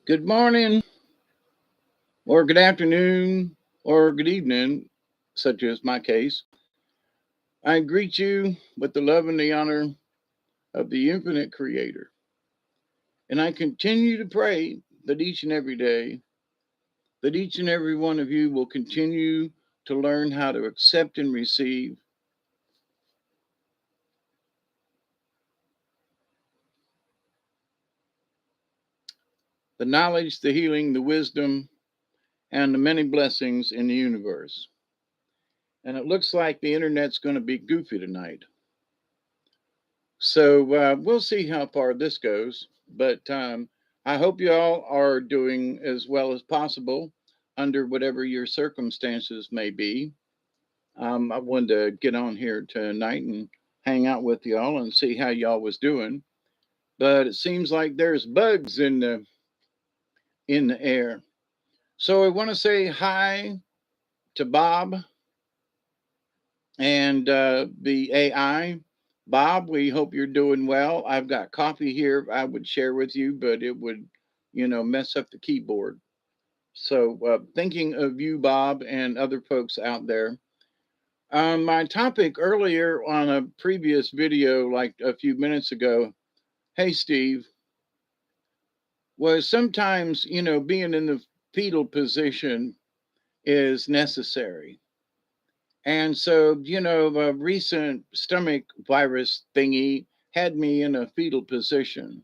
Good morning, or good afternoon, or good evening, such as my case. I greet you with the love and the honor of the infinite creator. And I continue to pray that each and every day, that each and every one of you will continue to learn how to accept and receive the knowledge, the healing, the wisdom, and the many blessings in the universe. And it looks like the internet's going to be goofy tonight. So we'll see how far this goes. But I hope you all are doing as well as possible under whatever your circumstances may be. I wanted to get on here tonight and hang out with y'all and see how y'all was doing. But it seems like there's bugs in the air. So I want to say hi to Bob and the AI. Bob, we hope you're doing well. I've got coffee here I would share with you, but it would, mess up the keyboard. So, thinking of you, Bob, and other folks out there. My topic earlier on a previous video, like a few minutes ago, hey, Steve, was sometimes, being in the fetal position is necessary. And so, a recent stomach virus thingy had me in a fetal position.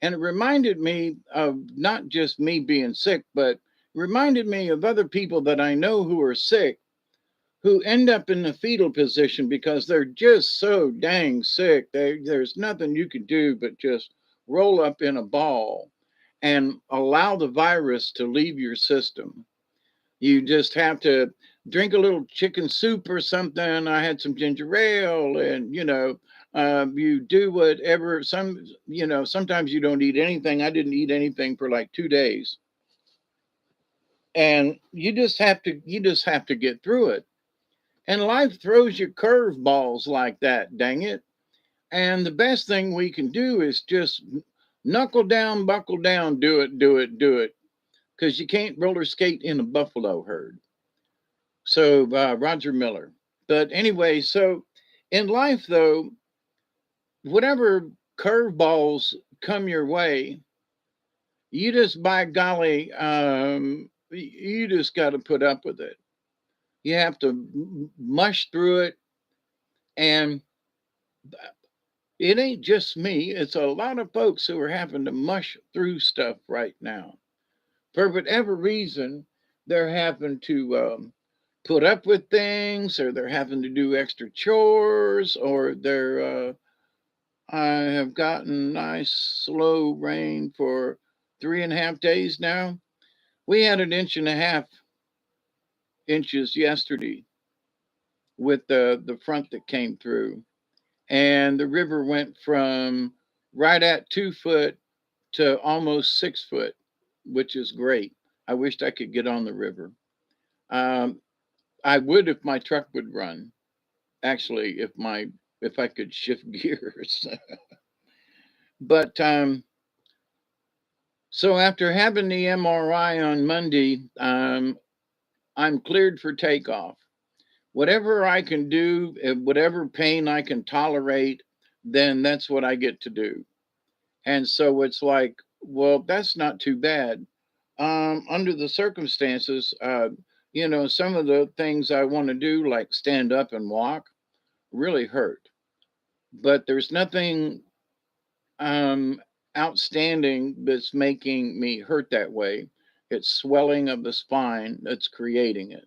And it reminded me of not just me being sick, but reminded me of other people that I know who are sick who end up in the fetal position because they're just so dang sick. There's nothing you can do but just roll up in a ball and allow the virus to leave your system. You just have to drink a little chicken soup or something. I had some ginger ale, and you do whatever. Sometimes you don't eat anything. I didn't eat anything for like 2 days, and you just have to get through it. And life throws you curveballs like that. Dang it! And the best thing we can do is just knuckle down, buckle down, do it, do it, do it, because you can't roller skate in a buffalo herd. So Roger Miller. But anyway, so in life though, whatever curveballs come your way, you just by golly, you just got to put up with it. You have to mush through it, and it ain't just me. It's a lot of folks who are having to mush through stuff right now. For whatever reason, they're having to put up with things, or they're having to do extra chores, or I have gotten nice slow rain for 3.5 days now. We had an inch and a half inches yesterday with the front that came through, and the river went from right at 2 foot to almost 6 foot, which is great. I wished I could get on the river. um, I would if my truck would run. Actually, if I could shift gears. But so after having the MRI on Monday, I'm cleared for takeoff. Whatever I can do, whatever pain I can tolerate, then that's what I get to do. And so it's like, well, that's not too bad. Under the circumstances, some of the things I want to do, like stand up and walk, really hurt. But there's nothing um, outstanding that's making me hurt that way. It's swelling of the spine that's creating it.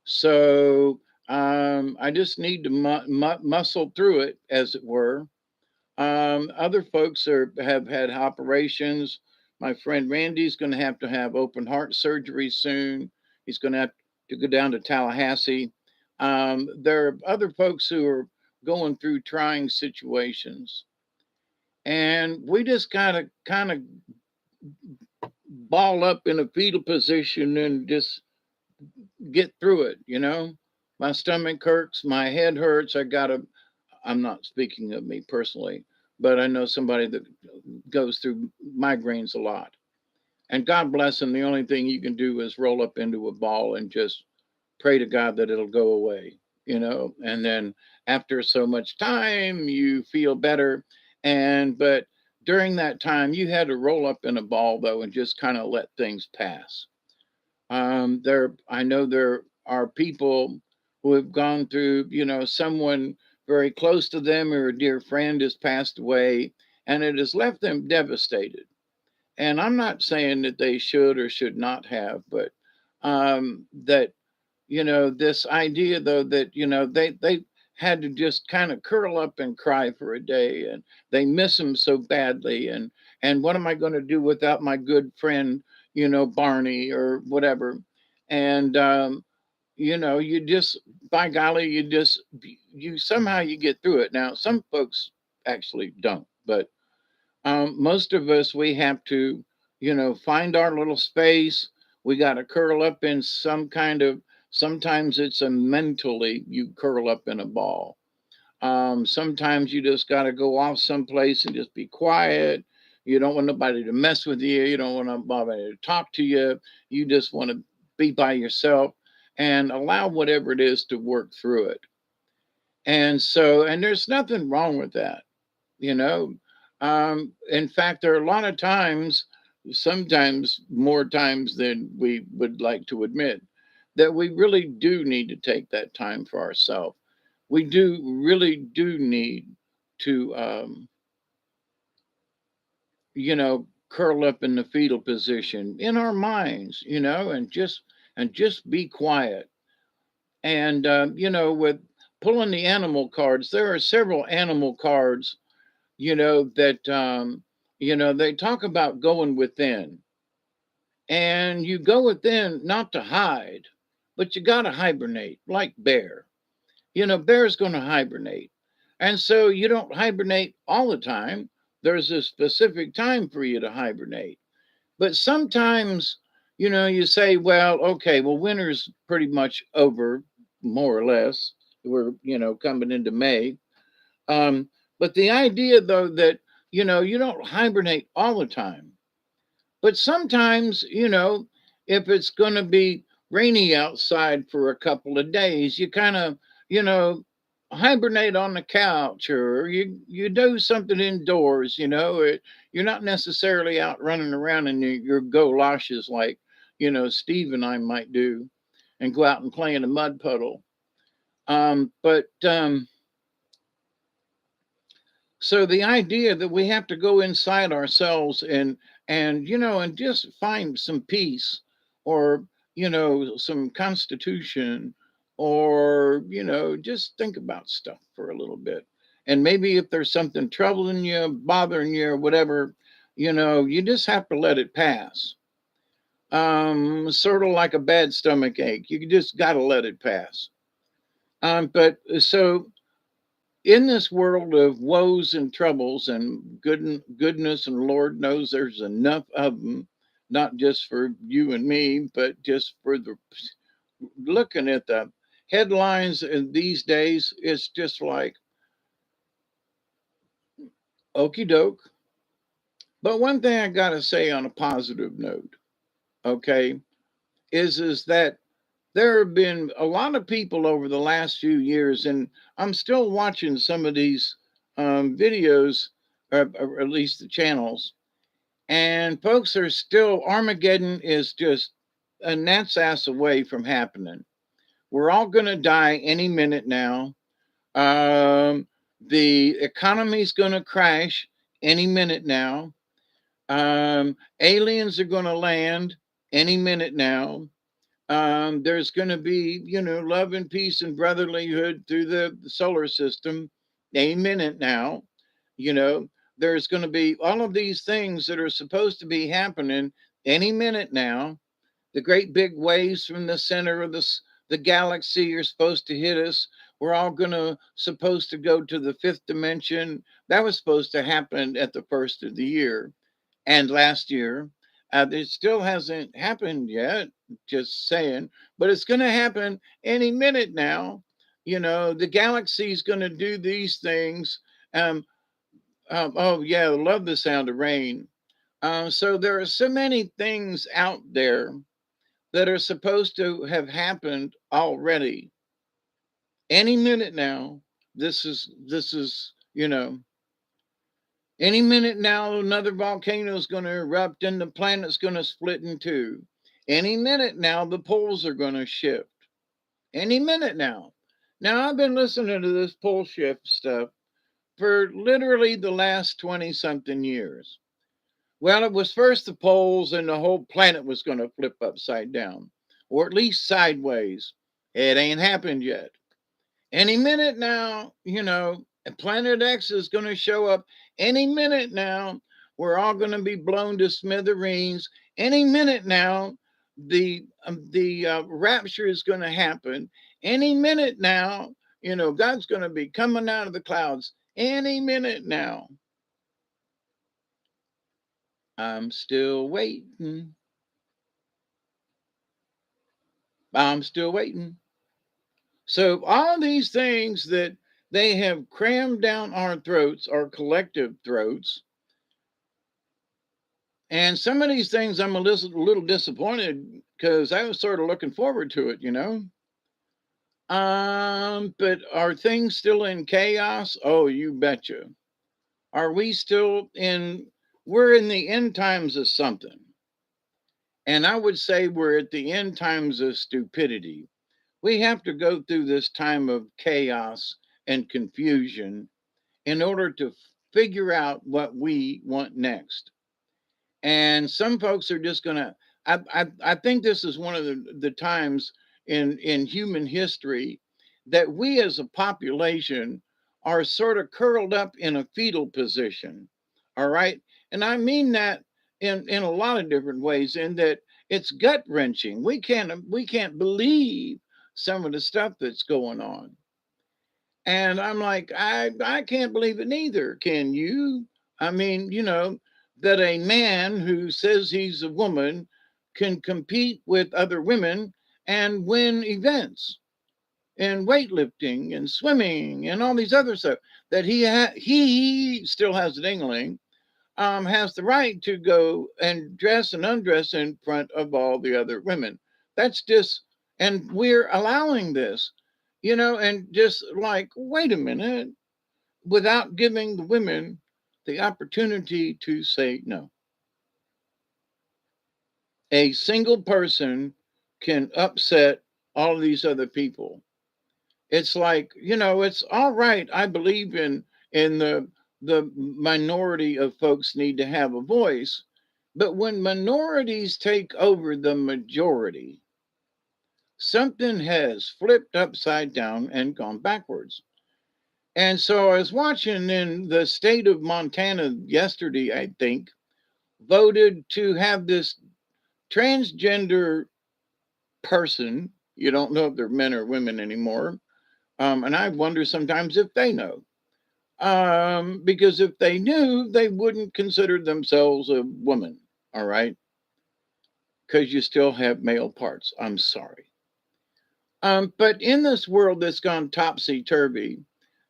So I just need to muscle through it, as it were. Other folks have had operations. My friend Randy's going to have open heart surgery soon. He's going to have to go down to Tallahassee. There are other folks who are going through trying situations, and we just gotta kind of ball up in a fetal position and just get through it. My stomach hurts, my head hurts. I'm not speaking of me personally, but I know somebody that goes through migraines a lot. And God bless them. The only thing you can do is roll up into a ball and just pray to God that it'll go away, and then after so much time, you feel better. But during that time, you had to roll up in a ball, though, and just kind of let things pass. I know there are people who have gone through, someone very close to them or a dear friend has passed away, and it has left them devastated. And I'm not saying that they should or should not have, but that this idea though that they had to just kind of curl up and cry for a day, and they miss him so badly, and what am I going to do without my good friend, Barney or whatever. And you just, by golly, you somehow you get through it. Now some folks actually don't, but most of us, we have to, find our little space. We got to curl up in some kind of, sometimes it's a mentally, you curl up in a ball. Sometimes you just got to go off someplace and just be quiet. You don't want nobody to mess with you. You don't want nobody to talk to you. You just want to be by yourself and allow whatever it is to work through it. And there's nothing wrong with that, you know. In fact, there are a lot of times, sometimes more times than we would like to admit, that we really do need to take that time for ourselves. We really do need to, curl up in the fetal position in our minds, and just be quiet. And with pulling the animal cards, there are several animal cards, that they talk about going within. And you go within not to hide, but you got to hibernate like bear. Bear's going to hibernate. And so you don't hibernate all the time. There's a specific time for you to hibernate. But sometimes, you say, well, okay, well, winter's pretty much over, more or less. We're, coming into May. Um, but the idea, though, that, you don't hibernate all the time. But sometimes, if it's going to be rainy outside for a couple of days, you kind of, you know, hibernate on the couch, or you do something indoors, you're not necessarily out running around in your goloshes like, Steve and I might do and go out and play in a mud puddle. But so the idea that we have to go inside ourselves and just find some peace, or some constitution, or just think about stuff for a little bit. And maybe if there's something troubling you, bothering you, or whatever, you just have to let it pass. Sort of like a bad stomach ache, you just got to let it pass. But so in this world of woes and troubles and goodness, and Lord knows there's enough of them, not just for you and me, but just for the looking at the headlines in these days, it's just like okey doke. But one thing I gotta say on a positive note, okay, is that there have been a lot of people over the last few years, and I'm still watching some of these videos, or at least the channels, and folks are still, Armageddon is just a gnat's ass away from happening. We're all going to die any minute now. Um, the economy's going to crash any minute now. Aliens are going to land any minute now. There's going to be, love and peace and brotherlyhood through the solar system. A minute now, you know, there's going to be all of these things that are supposed to be happening any minute now. The great big waves from the center of the galaxy are supposed to hit us. We're all supposed to go to the fifth dimension. That was supposed to happen at the first of the year and last year. It still hasn't happened yet, just saying, but it's going to happen any minute now. The galaxy is going to do these things. Oh, yeah, I love the sound of rain. So there are so many things out there that are supposed to have happened already. Any minute now, this is any minute now another volcano is going to erupt and the planet's going to split in two. Any minute now the poles are going to shift. Any minute now. Now I've been listening to this pole shift stuff for literally the last 20 something years. Well, it was first the poles and the whole planet was going to flip upside down, or at least sideways. It ain't happened yet. Any minute now, Planet X is going to show up. Any minute now, we're all going to be blown to smithereens. Any minute now, the rapture is going to happen. Any minute now, God's going to be coming out of the clouds. Any minute now. I'm still waiting. I'm still waiting. So all these things that they have crammed down our throats, our collective throats, and some of these things I'm a little disappointed because I was sort of looking forward to it. But are things still in chaos? Oh, you betcha. Are we still in? We're in the end times of something, and I would say we're at the end times of stupidity. We have to go through this time of chaos and confusion in order to figure out what we want next. And some folks are just gonna. I think this is one of the times in human history that we as a population are sort of curled up in a fetal position. All right, and I mean that in a lot of different ways. In that it's gut wrenching. We can't believe some of the stuff that's going on. And I'm like, I can't believe it neither. Can you? I mean, that a man who says he's a woman can compete with other women and win events in weightlifting and swimming and all these other stuff. That he still has a dingling, has the right to go and dress and undress in front of all the other women. That's just, and we're allowing this, and just like, wait a minute, without giving the women the opportunity to say no. A single person can upset all of these other people. It's like, it's all right. I believe in the minority of folks need to have a voice, but when minorities take over the majority, something has flipped upside down and gone backwards. And so I was watching in the state of Montana yesterday, I think, voted to have this transgender person. You don't know if they're men or women anymore. And I wonder sometimes if they know. Because if they knew, they wouldn't consider themselves a woman. All right. Because you still have male parts. I'm sorry. But in this world that's gone topsy turvy,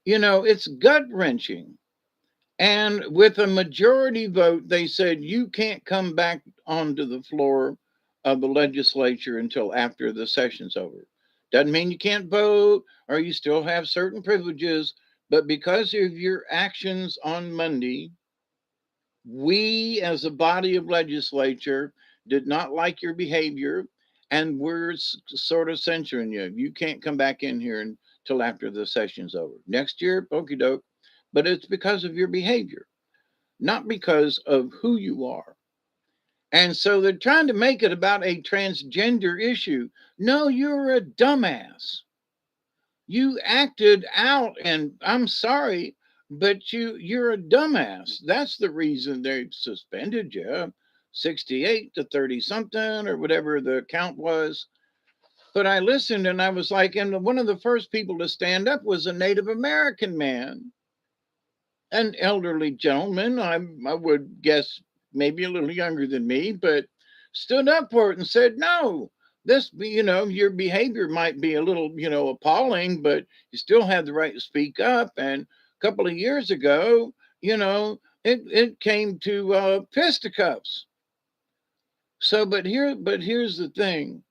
it's gut wrenching. And with a majority vote, they said you can't come back onto the floor of the legislature until after the session's over. Doesn't mean you can't vote or you still have certain privileges, but because of your actions on Monday, we as a body of legislature did not like your behavior and we're sort of censoring you. You can't come back in here until after the session's over. Next year, okie doke, but it's because of your behavior, not because of who you are. And so they're trying to make it about a transgender issue. No, you're a dumbass. You acted out, and I'm sorry, but you're a dumbass. That's the reason they suspended you, 68 to 30 something or whatever the count was. But I listened and I was like, and one of the first people to stand up was a Native American man, an elderly gentleman. I would guess maybe a little younger than me, but stood up for it and said, no, this, your behavior might be a little, appalling, but you still have the right to speak up. And a couple of years ago, you know, it came to fisticuffs. So, but here's the thing: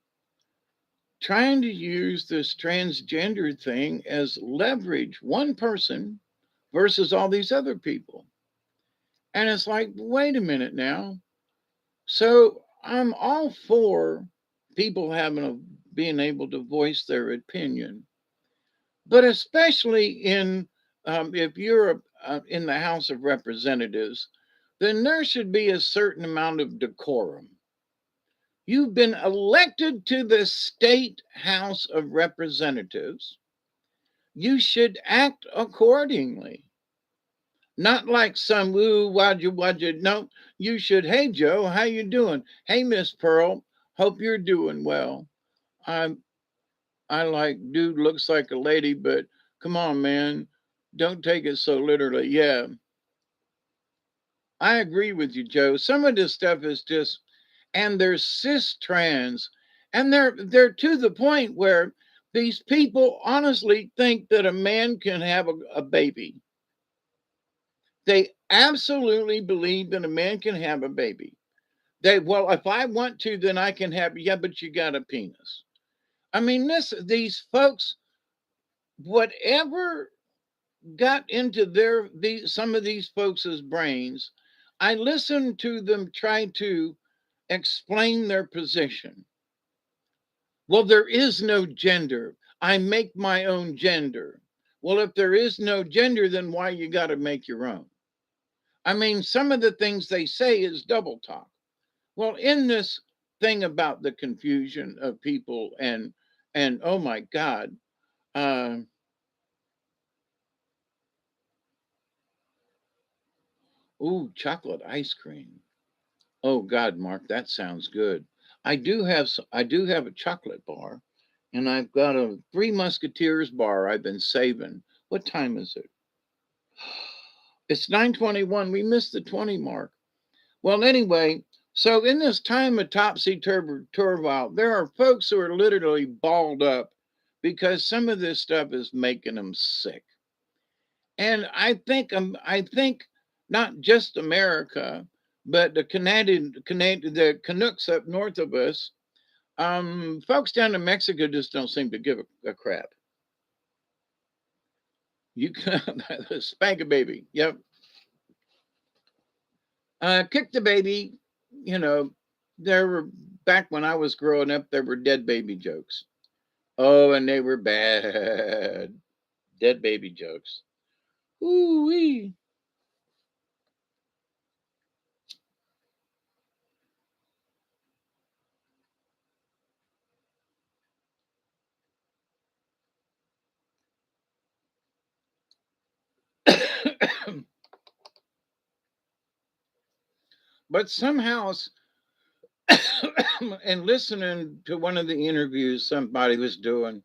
trying to use this transgender thing as leverage, one person versus all these other people, and it's like, wait a minute now. So I'm all for people being able to voice their opinion, but especially if you're in the House of Representatives, then there should be a certain amount of decorum. You've been elected to the state House of Representatives. You should act accordingly. Not like some woo wajah. No, you should. Hey Joe, how you doing? Hey Miss Pearl, hope you're doing well. I'm I like dude looks like a lady, but come on, man, don't take it so literally. Yeah, I agree with you, Joe. Some of this stuff is just, and there's cis trans, and they're to the point where these people honestly think that a man can have a baby. They absolutely believe that a man can have a baby. Well, if I want to, then I can have. Yeah, but you got a penis. I mean, these folks, whatever got into some of these folks' brains, I listened to them try to explain their position. Well, there is no gender. I make my own gender. Well, if there is no gender, then why you got to make your own? I mean, some of the things they say is double talk. Well, in this thing about the confusion of people and oh my God, uh, ooh, chocolate ice cream. Oh God, Mark, that sounds good. I do have a chocolate bar, and I've got a Three Musketeers bar I've been saving. What time is it? It's 9:21. We missed the 20 mark. Well, anyway, so in this time of topsy turvile, there are folks who are literally balled up because some of this stuff is making them sick. And I think not just America, but the Canucks up north of us, folks down in Mexico just don't seem to give a crap. You can spank a baby. Yep. Kick the baby. You know, there were back when I was growing up, there were dead baby jokes. Oh, and they were bad. Dead baby jokes. Ooh wee. But somehow, and listening to one of the interviews somebody was doing,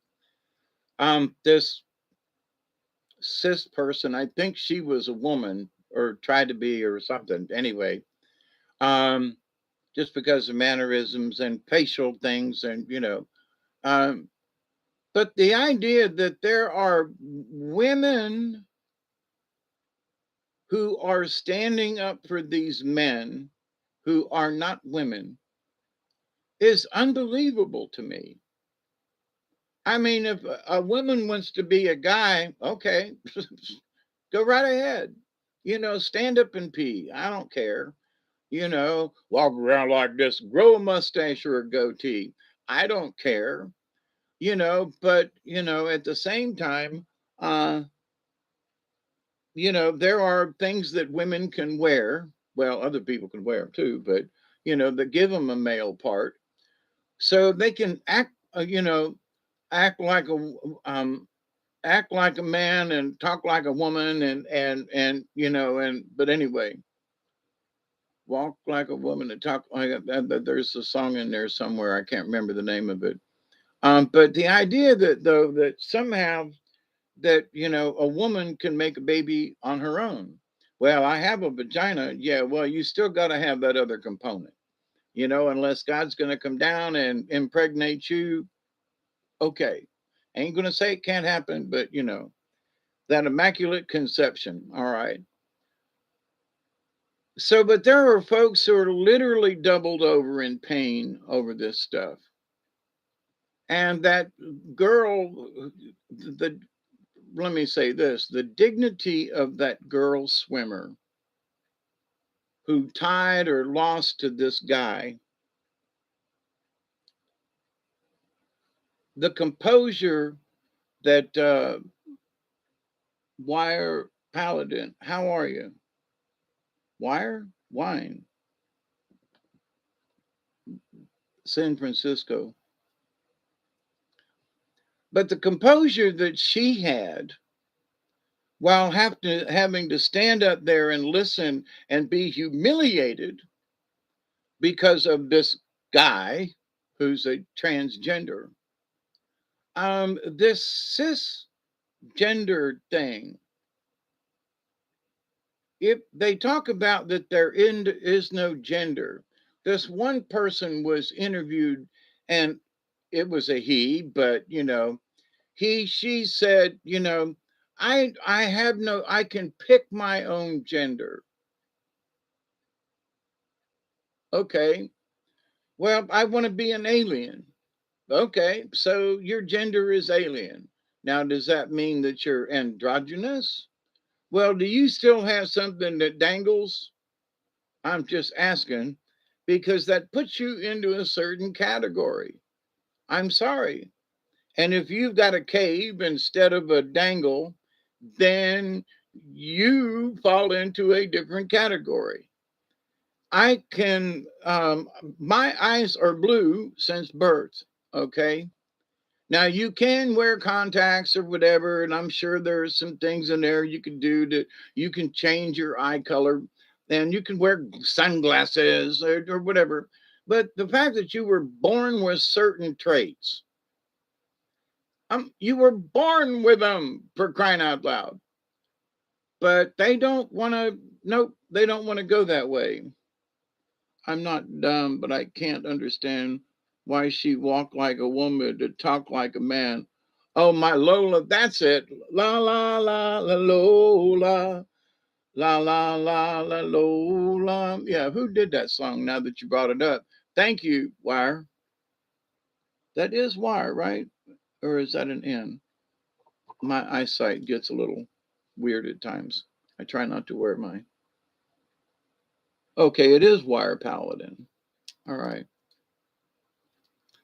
this cis person, I think she was a woman or tried to be or something. Anyway, um, just because of mannerisms and facial things, and um, but the idea that there are women who are standing up for these men who are not women is unbelievable to me. I mean, if a woman wants to be a guy, okay, go right ahead. Stand up and pee. I don't care. Walk around like this, grow a mustache or a goatee. I don't care. But at the same time, uh, there are things that women can wear. Well, other people can wear them too, but that give them a male part, so they can act like a man and talk like a woman and but anyway, walk like a woman and talk like there's a song in there somewhere. I can't remember the name of it. But the idea that though that somehow that a woman can make a baby on her own. Well, I have a vagina. Yeah, well, you still got to have that other component. Unless God's going to come down and impregnate you. Okay, ain't going to say it can't happen, but that immaculate conception. All right. So, but there are folks who are literally doubled over in pain over this stuff. And that girl, the let me say this, the dignity of that girl swimmer who tied or lost to this guy, the composure that Wire Paladin, how are you? Wire? Wine, San Francisco. But the composure that she had while having to stand up there and listen and be humiliated because of this guy who's a transgender. This cisgender thing, if they talk about that is no gender, this one person was interviewed and it was a he, but she said, I have no, I can pick my own gender. Okay. Well, I want to be an alien. Okay. So your gender is alien. Now, does that mean that you're androgynous? Well, do you still have something that dangles? I'm just asking because that puts you into a certain category. I'm sorry. And if you've got a cave instead of a dangle, then you fall into a different category. I can, my eyes are blue since birth. Okay. Now you can wear contacts or whatever, and I'm sure there's some things in there you can do to you can change your eye color, and you can wear sunglasses or whatever. But the fact that you were born with certain traits, you were born with them for crying out loud. But they don't want to. Nope, they don't want to go that way. I'm not dumb, but I can't understand why she walked like a woman to talk like a man. Oh, my Lola, that's it. La la la la Lola. La la la la Lola. Yeah, who did that song now that you brought it up? Thank you, Wire. That is Wire, right? Or is that an N? My eyesight gets a little weird at times. I try not to wear my. Okay, it is Wire Paladin. All right.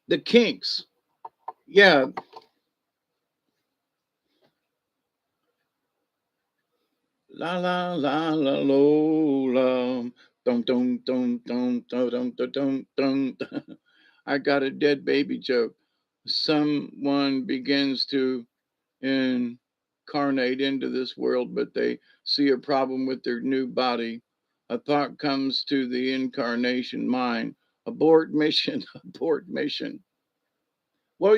The Kinks. Yeah, la la la la Lola. Dum dum dum dum dum dum dum dum. Dum. I got a dead baby joke. Someone begins to incarnate into this world, but they see a problem with their new body. A thought comes to the incarnation mind. Abort mission, abort mission. Well,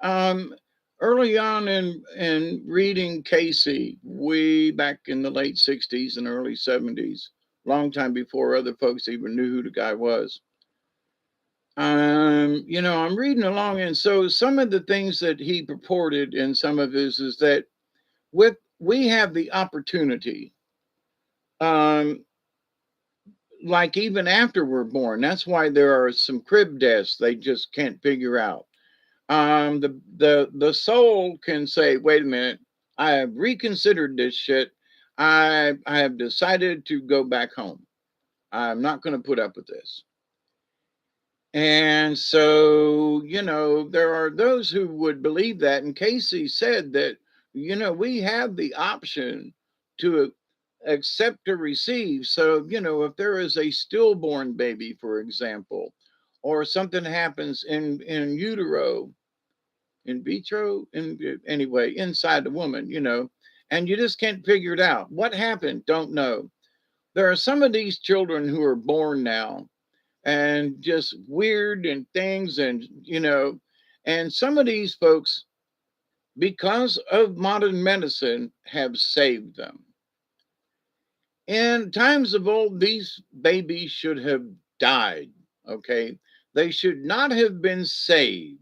um, early on in reading Casey, way back in the late '60s and early '70s, long time before other folks even knew who the guy was. I'm reading along, and so some of the things that he purported in some of his is that we have the opportunity, um, like even after we're born. That's why there are some crib deaths they just can't figure out. The soul can say, wait a minute, I have reconsidered this shit. I have decided to go back home. I'm not going to put up with this. And so, there are those who would believe that. And Casey said that, we have the option to accept or receive. So, if there is a stillborn baby, for example, or something happens in utero, in vitro, anyway, inside the woman, and you just can't figure it out. What happened? Don't know. There are some of these children who are born now and just weird and things, and some of these folks, because of modern medicine, have saved them. In times of old, these babies should have died. Okay, they should not have been saved.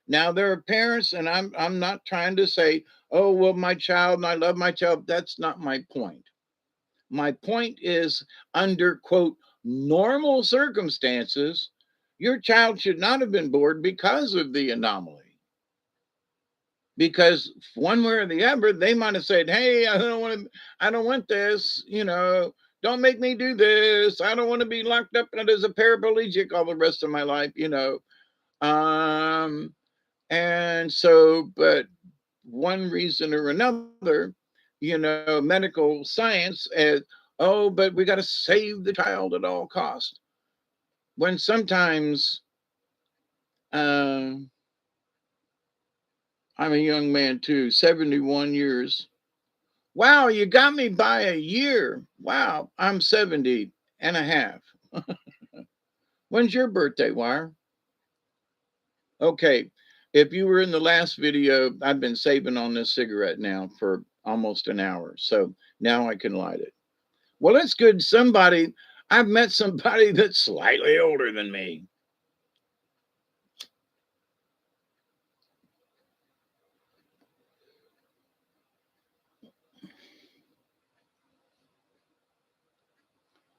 Now there are parents, and I'm not trying to say, oh well, my child, and I love my child. That's not my point. My point is, under quote, normal circumstances, your child should not have been bored because of the anomaly. Because one way or the other, they might have said, "Hey, I don't want this. Don't make me do this. I don't want to be locked up as a paraplegic all the rest of my life." And so, but one reason or another, medical science as, oh, but we got to save the child at all cost. When sometimes, uh, I'm a young man too, 71 years. Wow, you got me by a year. Wow, I'm 70 and a half. When's your birthday, Wire? Okay, if you were in the last video, I've been saving on this cigarette now for almost an hour. So now I can light it. Well, that's good. I've met somebody that's slightly older than me.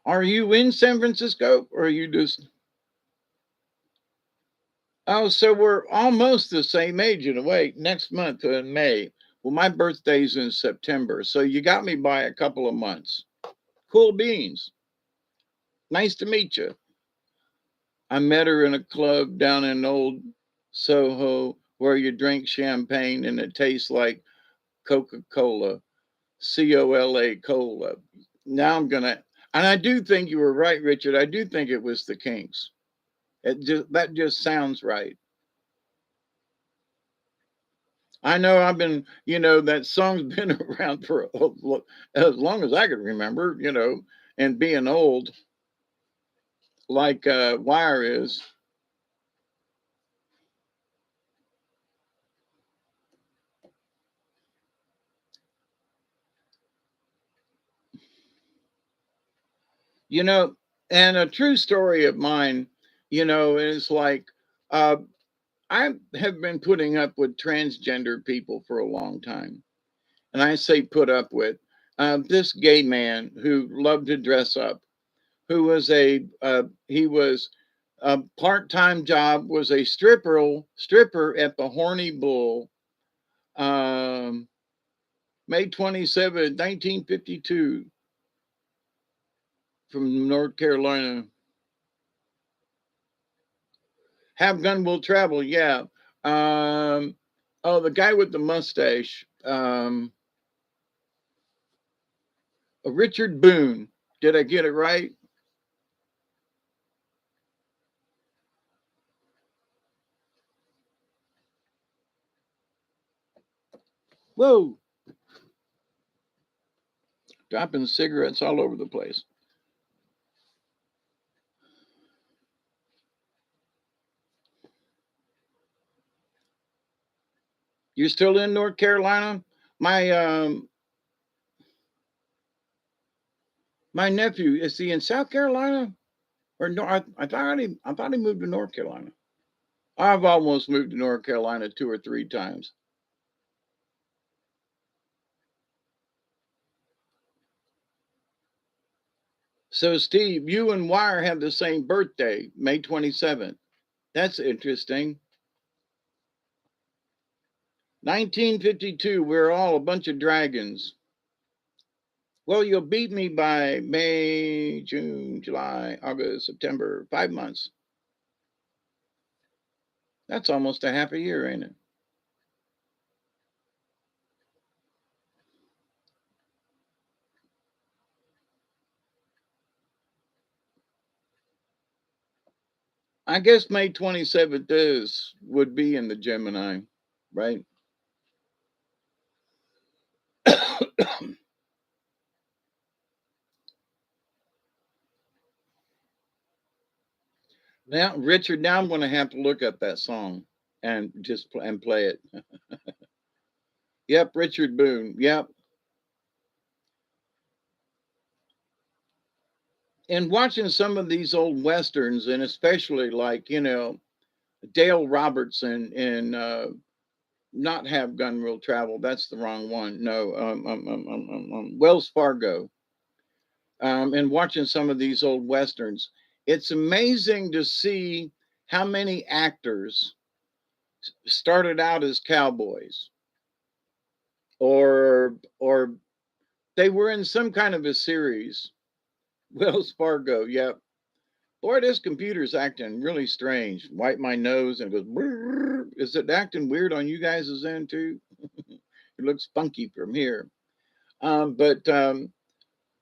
Are you in San Francisco or are you just. Oh, so we're almost the same age in a way. Next month in May. Well, my birthday's in September. So you got me by a couple of months. Cool beans. Nice to meet you. I met her in a club down in old Soho where you drink champagne and it tastes like Coca Cola, COLA cola. Now and I do think you were right, Richard. I do think it was the Kinks. That just sounds right. I know that song's been around for as long as I can remember, and being old like Wire is. You know, and a true story of mine, is like uh, I have been putting up with transgender people for a long time. And I say put up with this gay man who loved to dress up, who was he was a part-time job, was a stripper at the Horny Bull, um, May 27, 1952, from North Carolina. Have Gun Will Travel, yeah. Oh, the guy with the mustache, Richard Boone. Did I get it right? Whoa, dropping cigarettes all over the place. You're still in North Carolina? My my nephew, is he in South Carolina? Or no, I thought he moved to North Carolina. I've almost moved to North Carolina 2 or 3 times. So Steve, you and Wire have the same birthday, May 27th. That's interesting. 1952, we're all a bunch of dragons. Well, you'll beat me by May, June, July, August, September, 5 months. That's almost a half a year, ain't it? I guess May 27th would be in the Gemini, right? Now, Richard, now I'm going to have to look up that song and just and play it. Yep, Richard Boone. Yep. And watching some of these old westerns, and especially like Dale Robertson in not Have Gun Will Travel. That's the wrong one. No, Wells Fargo. and watching some of these old westerns, it's amazing to see how many actors started out as cowboys, or they were in some kind of a series. Wells Fargo, yep. Boy, this computer's acting really strange. Wipe my nose and it goes. Brrr. Is it acting weird on you guys' end too? It looks funky from here. But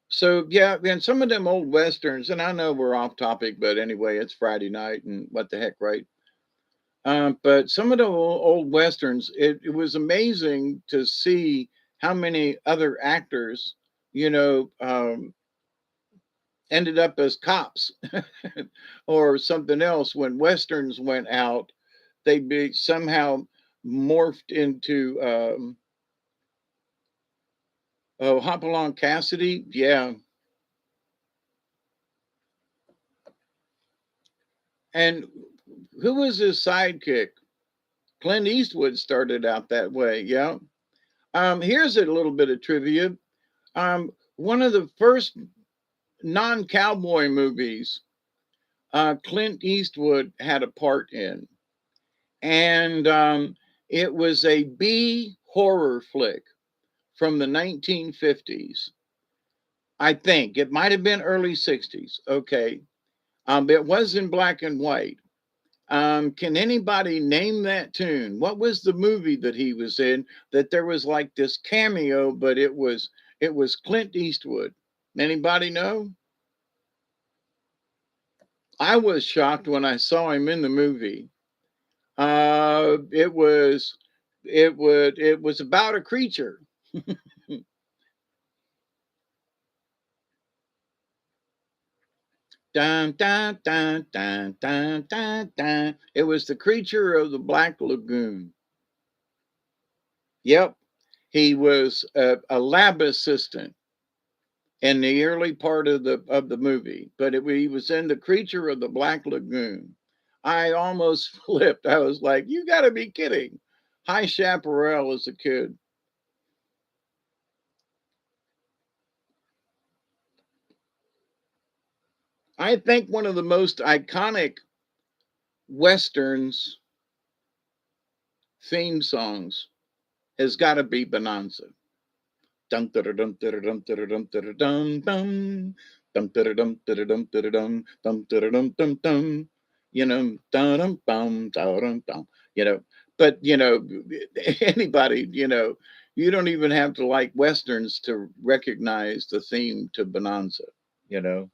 So yeah, and some of them old westerns, and I know we're off topic, but anyway, it's Friday night, and what the heck, right? But some of the old westerns, it was amazing to see how many other actors, you know, ended up as cops or something else. When westerns went out, they be somehow morphed into oh, Hopalong Cassidy, yeah, and who was his sidekick? Clint Eastwood started out that way. Yeah. Here's a little bit of trivia. One of the first non-cowboy movies Clint Eastwood had a part in, and it was a B horror flick from the 1950s. I think it might have been early 60s. Okay. It was in black and white. Can anybody name that tune? What was the movie that he was in that there was like this cameo, but it was Clint Eastwood. Anybody know? I was shocked when I saw him in the movie. It was about a creature. Dun, dun, dun, dun, dun, dun, dun. It was the creature of the Black Lagoon. Yep, he was a lab assistant in the early part of the movie, but he was in the creature of the Black Lagoon. I almost flipped. I was like, "You got to be kidding!" High Chaparral as a kid. I think one of the most iconic westerns theme songs has got to be Bonanza. Dum dum dum dum dum dum dum dum dum dum dum dum dum dum dum. Dum dum dum dum. You know, but anybody, you don't even have to like westerns to recognize the theme to Bonanza. You know,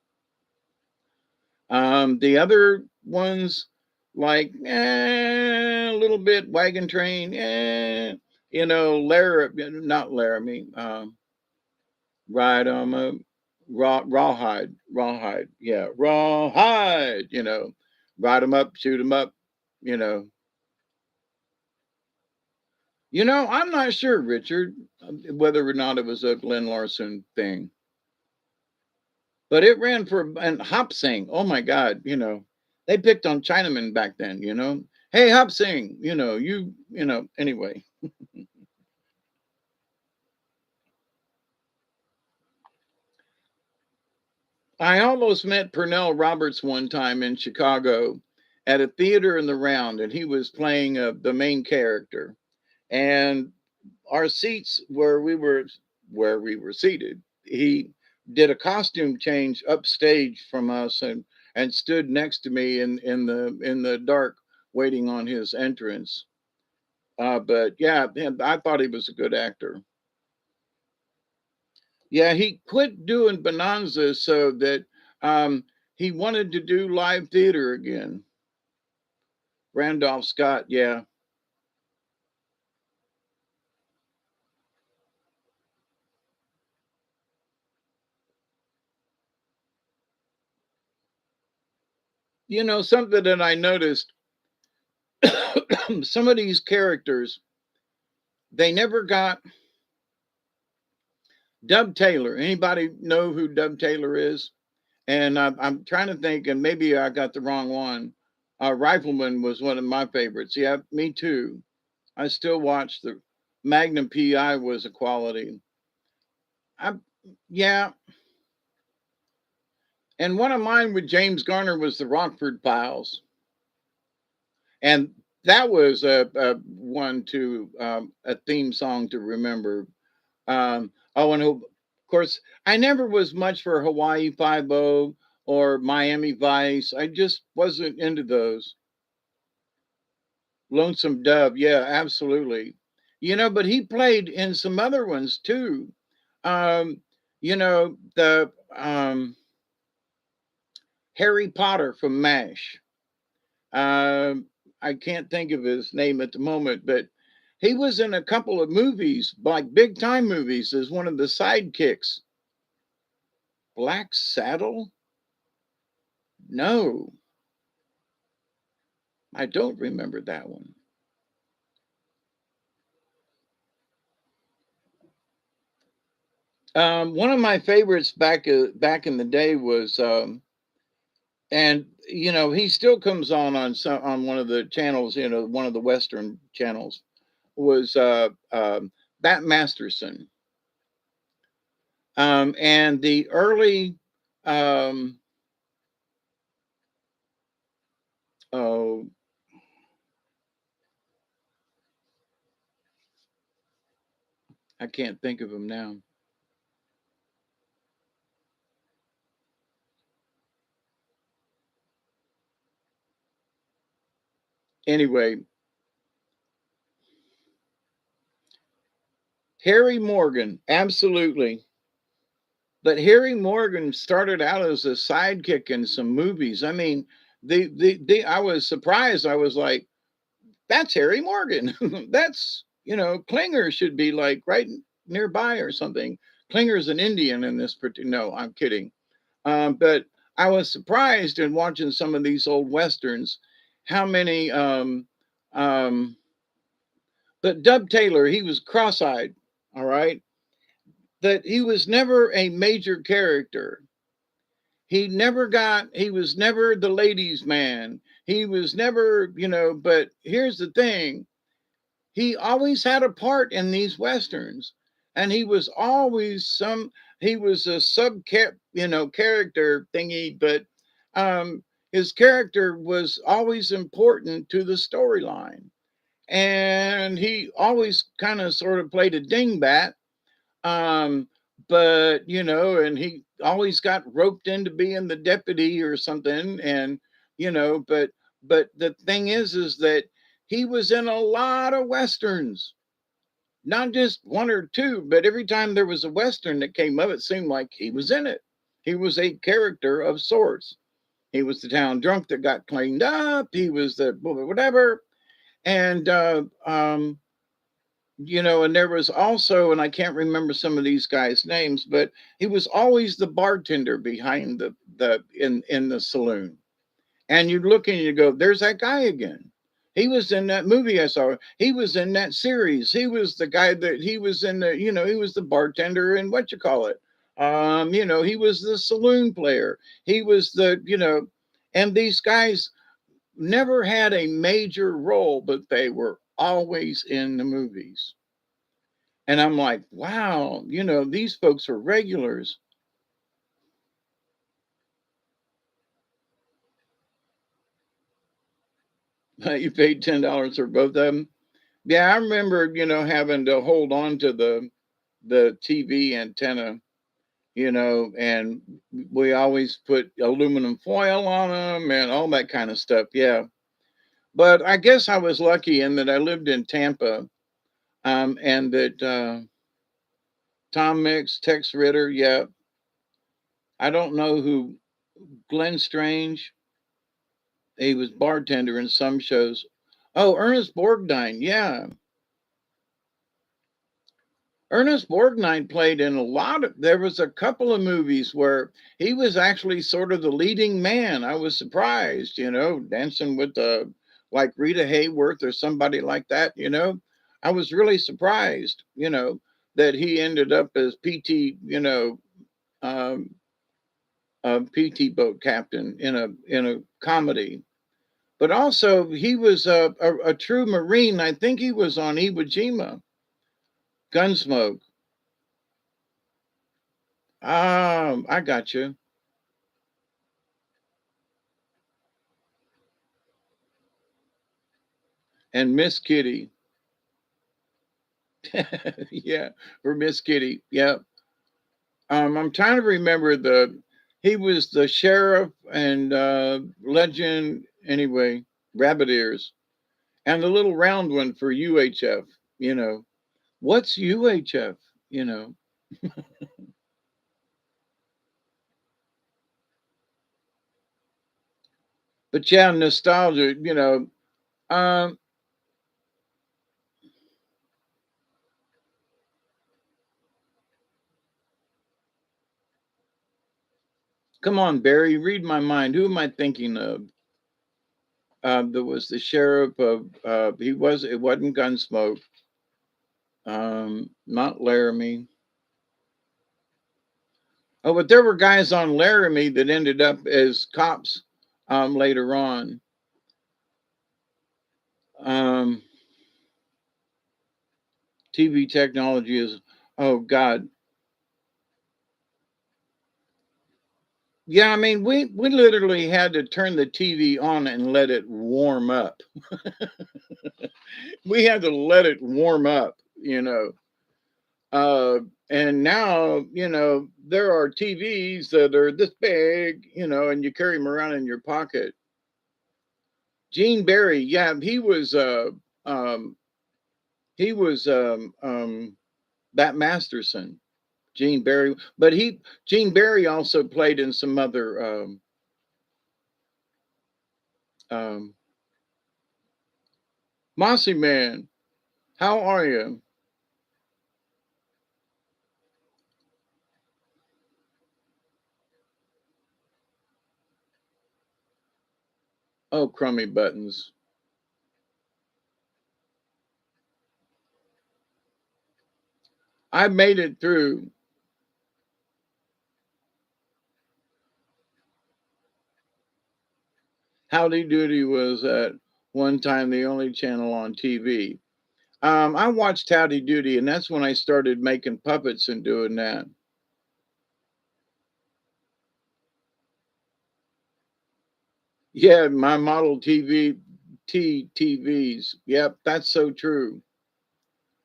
the other ones like a little bit Wagon Train, Laramie, not Laramie. Ride on a rawhide, yeah, rawhide. Ride them up, shoot them up. You know, I'm not sure, Richard, whether or not it was a Glenn Larson thing, but it ran for and Hop Sing. Oh my God, they picked on Chinamen back then. Hey Hop Sing, anyway. I almost met Pernell Roberts one time in Chicago at a theater in the Round, and he was playing the main character. And our seats where we were seated, he did a costume change upstage from us and stood next to me in the dark, waiting on his entrance. But yeah, I thought he was a good actor. Yeah, he quit doing Bonanza so that he wanted to do live theater again. Randolph Scott, yeah. Something that I noticed, some of these characters, they never got Dub Taylor. Anybody know who Dub Taylor is? And I'm trying to think, and maybe I got the wrong one. Rifleman was one of my favorites. Yeah, me too. I still watch the Magnum PI was a quality. I, yeah, And one of mine with James Garner was the Rockford Files, and that was a one to a theme song to remember. Oh, and of course, I never was much for Hawaii Five O or Miami Vice. I just wasn't into those. Lonesome Dove, yeah, absolutely. But he played in some other ones too. Um, the Harry Potter from MASH. I can't think of his name at the moment, but he was in a couple of movies, like big time movies, as one of the sidekicks. Black Saddle? No, I don't remember that one. One of my favorites back in the day was, and he still comes on some on one of the channels, one of the Western channels, was Bat Masterson, and the early, um, oh, I can't think of him now. Anyway, Harry Morgan, absolutely. But Harry Morgan started out as a sidekick in some movies. I mean, the I was surprised. I was like, that's Harry Morgan. That's, Klinger should be like right nearby or something. Klinger's an Indian in this particular. No, I'm kidding. But I was surprised in watching some of these old westerns, how many. Um, but Dub Taylor, he was cross-eyed. All right, that he was never a major character. He was never the ladies' man. He was never, but here's the thing, he always had a part in these westerns, and he was a character thingy, but his character was always important to the storyline, and he always kind of sort of played a dingbat. um but and he always got roped into being the deputy or something, and but the thing is that he was in a lot of westerns, not just one or two, but every time there was a western that came up, it seemed like he was in it. He was a character of sorts. He was the town drunk that got cleaned up. He was the whatever. And and there was also, and I can't remember some of these guys' names, but he was always the bartender behind the in the saloon. And you'd look and you go, there's that guy again. He was in that movie I saw. He was in that series. He was the guy that he was in the, he was the bartender and what you call it. He was the saloon player. He was and these guys never had a major role, but they were always in the movies. And I'm like, wow, these folks are regulars. You paid $10 for both of them. Yeah, I remember, having to hold on to the TV antenna, and we always put aluminum foil on them and all that kind of stuff. Yeah. But I guess I was lucky in that I lived in Tampa, and that Tom Mix, Tex Ritter, yeah. I don't know who Glenn Strange, he was bartender in some shows. Oh, Ernest Borgnine, yeah. Ernest Borgnine played in a lot of, there was a couple of movies where he was actually sort of the leading man. I was surprised, dancing with like Rita Hayworth or somebody like that, I was really surprised, that he ended up as PT, um, a PT boat captain in a comedy. But also he was a true Marine. I think he was on Iwo Jima, Gunsmoke. I got you. and Miss Kitty. Yeah, for Miss Kitty. Yeah. I'm trying to remember he was the sheriff and legend anyway, Rabbit Ears, and the little round one for UHF. You know, what's UHF? You know, but yeah, nostalgia. Um, come on, Barry, read my mind. Who am I thinking of? There was the sheriff of. It wasn't Gunsmoke. Not Laramie. Oh, but there were guys on Laramie that ended up as cops later on. Um, TV technology is, oh God. Yeah, I mean, we literally had to turn the TV on and let it warm up. We had to let it warm up, you know. Uh, and now, there are TVs that are this big, and you carry them around in your pocket. Gene Barry, yeah, um, he was Bat Masterson, Gene Barry, but Gene Barry also played in some other um, Mossy Man. How are you? Oh, crummy buttons. I made it through. Howdy Doody was at one time the only channel on TV. I watched Howdy Doody, and that's when I started making puppets and doing that. Yeah, my Model TVs. Yep, that's so true.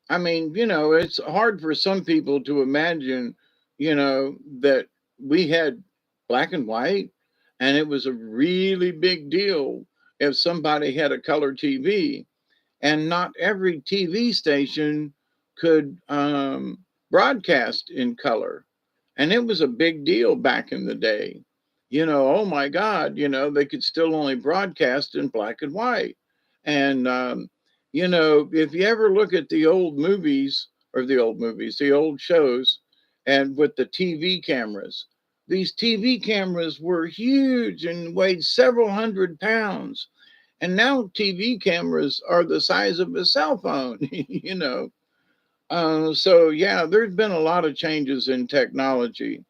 I mean, it's hard for some people to imagine, that we had black and white, and it was a really big deal if somebody had a color TV, and not every TV station could broadcast in color. And it was a big deal back in the day. Oh my God, they could still only broadcast in black and white. And, if you ever look at the old shows, and with the TV cameras, these TV cameras were huge and weighed several hundred pounds. And now TV cameras are the size of a cell phone, So, yeah, there's been a lot of changes in technology.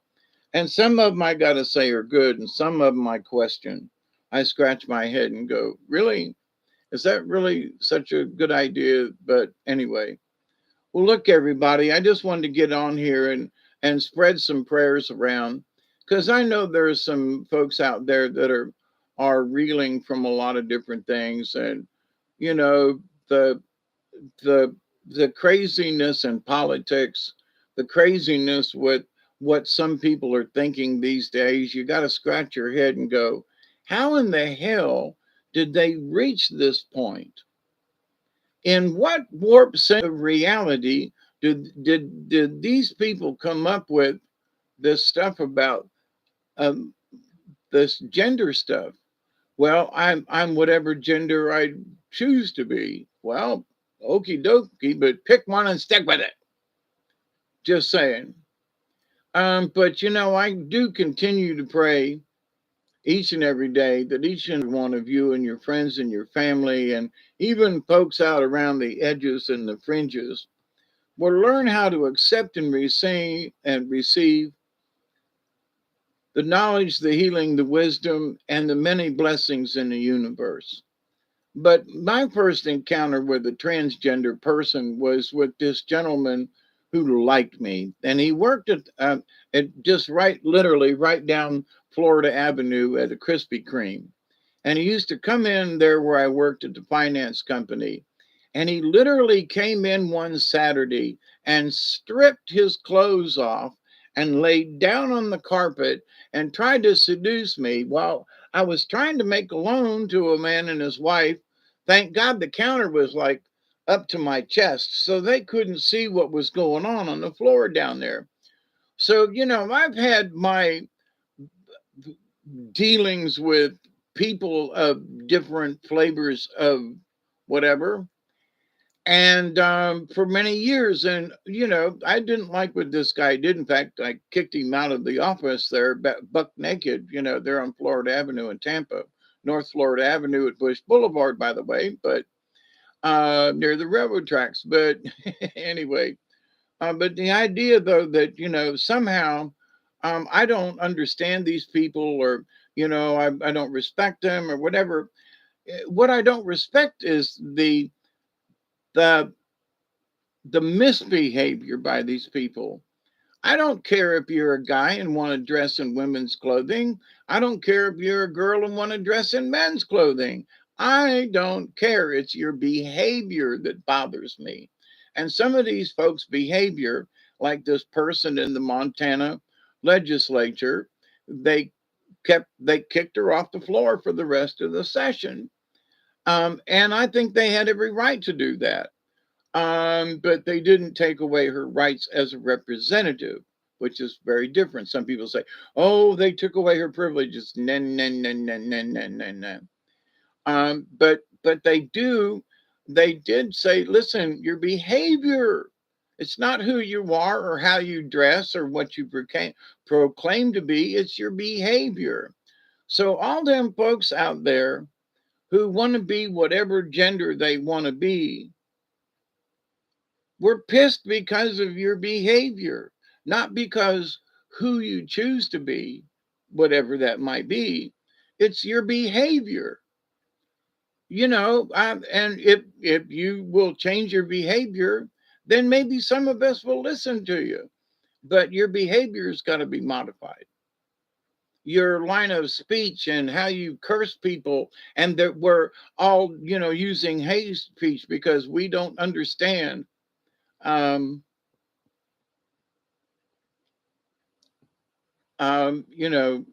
And some of them I got to say are good, and some of them I question. I scratch my head and go, really? Is that really such a good idea? But anyway, well, look, everybody, I just wanted to get on here and spread some prayers around, because I know there's some folks out there that are reeling from a lot of different things, and you know the the the craziness in politics, the craziness with what some people are thinking these days. You got to scratch your head and go, how in the hell did they reach this point? In what warped sense of reality did these people come up with this stuff about um, this gender stuff? Well, I'm whatever gender I choose to be. Well, okie dokie, but pick one and stick with it. Just saying. But I do continue to pray each and every day that each and every one of you and your friends and your family, and even folks out around the edges and the fringes, will learn how to accept and receive the knowledge, the healing, the wisdom, and the many blessings in the universe. But my first encounter with a transgender person was with this gentleman who liked me, and he worked at just literally right down Florida Avenue at a Krispy Kreme. And he used to come in there where I worked at the finance company, And he literally came in one Saturday and stripped his clothes off and laid down on the carpet and tried to seduce me while I was trying to make a loan to a man and his wife. Thank God the counter was like up to my chest, so they couldn't see what was going on the floor down there. So, I've had my dealings with people of different flavors of whatever. And for many years, and I didn't like what this guy did. In fact, I kicked him out of the office there, buck naked. They're on Florida Avenue in Tampa, North Florida Avenue at Bush Boulevard, by the way, but near the railroad tracks. But anyway, but the idea, though, that somehow I don't understand these people, or I don't respect them, or whatever. What I don't respect is the the misbehavior by these people. I don't care if you're a guy and want to dress in women's clothing. I don't care if you're a girl and want to dress in men's clothing. I don't care. It's your behavior that bothers me. And some of these folks' behavior, like this person in the Montana legislature, they they kicked her off the floor for the rest of the session. And I think they had every right to do that. But they didn't take away her rights as a representative, which is very different. Some people say, "Oh, they took away her privileges." No, no, no, no, no, no, no, no. But they did say, "Listen, your behavior. It's not who you are or how you dress or what you proclaim to be. It's your behavior." So all them folks out there who want to be whatever gender they want to be, we're pissed because of your behavior, not because who you choose to be, whatever that might be. It's your behavior, and if you will change your behavior, then maybe some of us will listen to you. But your behavior's got to be modified. Your line of speech and how you curse people, and that we're all, using hate speech because we don't understand. Um, um, you know,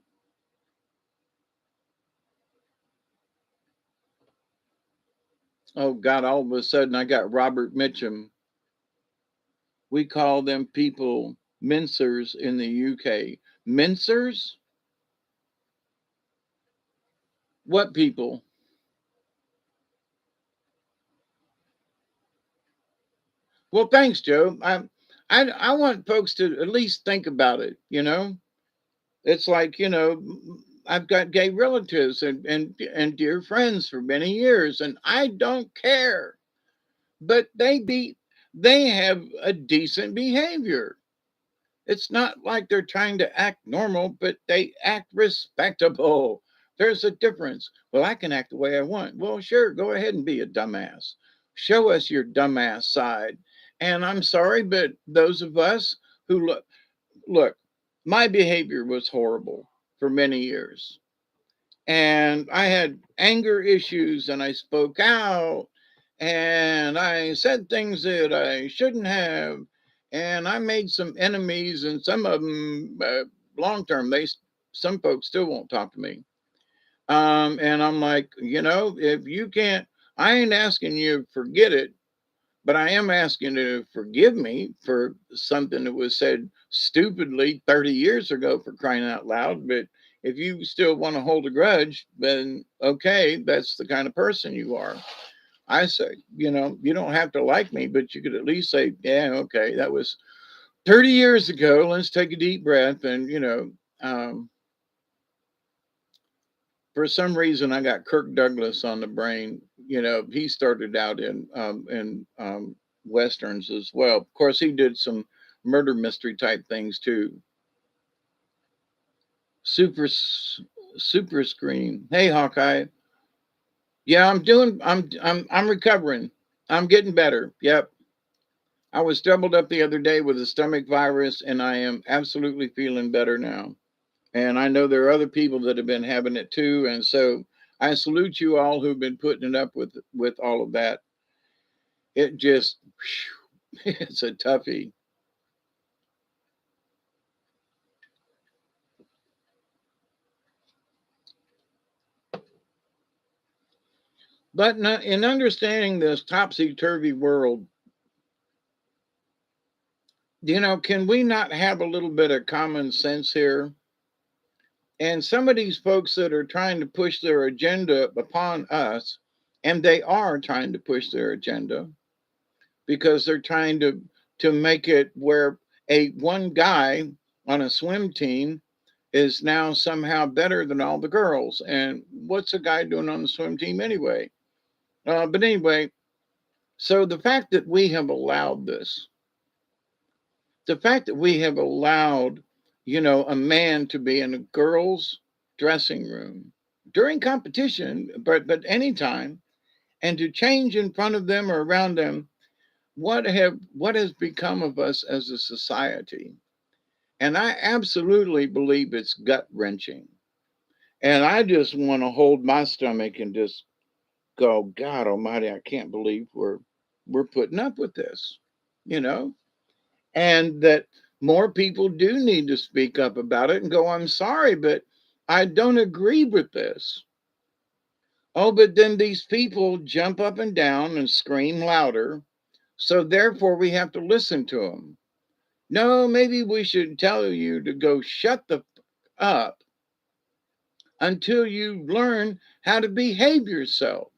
Oh God, all of a sudden I got Robert Mitchum. We call them people mincers in the UK. Mincers? What people? Well, thanks, Joe. I want folks to at least think about it. It's like, I've got gay relatives and dear friends for many years, and I don't care. But they have a decent behavior. It's not like they're trying to act normal, but they act respectable. There's a difference. Well, I can act the way I want. Well, sure, go ahead and be a dumbass. Show us your dumbass side. And I'm sorry, but those of us who look, my behavior was horrible for many years. And I had anger issues and I spoke out and I said things that I shouldn't have. And I made some enemies, and some of them, long term, some folks still won't talk to me. And I'm like, if you can't, I ain't asking you to forget it, but I am asking you to forgive me for something that was said stupidly 30 years ago, for crying out loud. But if you still want to hold a grudge, then okay, that's the kind of person you are. I say, you don't have to like me, but you could at least say, yeah, okay, that was 30 years ago. Let's take a deep breath. And, um, for some reason, I got Kirk Douglas on the brain. He started out in westerns as well. Of course, he did some murder mystery type things too. Super Super Scream. Hey, Hawkeye. Yeah, I'm recovering. I'm getting better. Yep. I was doubled up the other day with a stomach virus, and I am absolutely feeling better now. And I know there are other people that have been having it too. And so I salute you all who've been putting it up with all of that. It just, it's a toughie. But in understanding this topsy turvy world, can we not have a little bit of common sense here? And some of these folks that are trying to push their agenda upon us, and they are trying to push their agenda because they're trying to make it where a one guy on a swim team is now somehow better than all the girls. And what's a guy doing on the swim team anyway? But anyway, so the fact that we have allowed this, the fact that we have allowed, a man to be in a girl's dressing room during competition, but anytime, and to change in front of them or around them, what has become of us as a society? And I absolutely believe it's gut wrenching. And I just want to hold my stomach and just go, God Almighty, I can't believe we're putting up with this, you know, and that more people do need to speak up about it and go, I'm sorry, but I don't agree with this. Oh, but then these people jump up and down and scream louder. So therefore, we have to listen to them. No, maybe we should tell you to go shut the up until you learn how to behave yourself.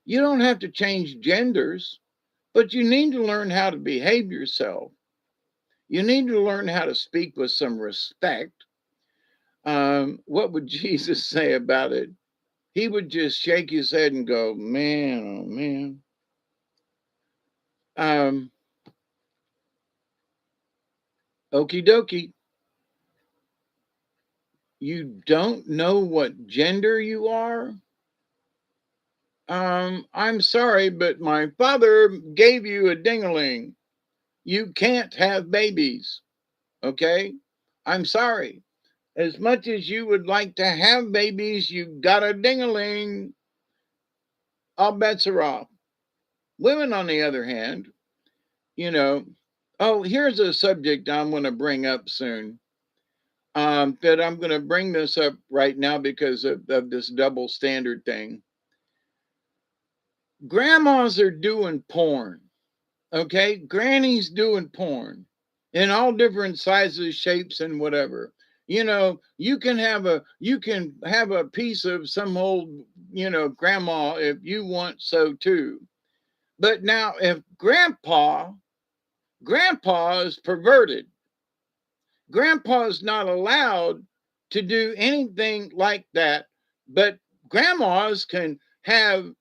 You don't have to change genders, but you need to learn how to behave yourself. You need to learn how to speak with some respect. What would Jesus say about it? He would just shake his head and go, man, oh man. Um, Okie dokie. You don't know what gender you are? I'm sorry, but my father gave you a dingaling. You can't have babies. Okay? I'm sorry. As much as you would like to have babies, you got a dingaling. All bets are off. Women, on the other hand, you know, oh, here's a subject I'm going to bring up soon. But I'm going to bring this up right now because of this double standard thing. Grandmas are doing porn. Okay, granny's doing porn in all different sizes, shapes, and whatever. You can have a piece of some old, grandma if you want so too. But now if grandpa is perverted, grandpa is not allowed to do anything like that, but grandmas can have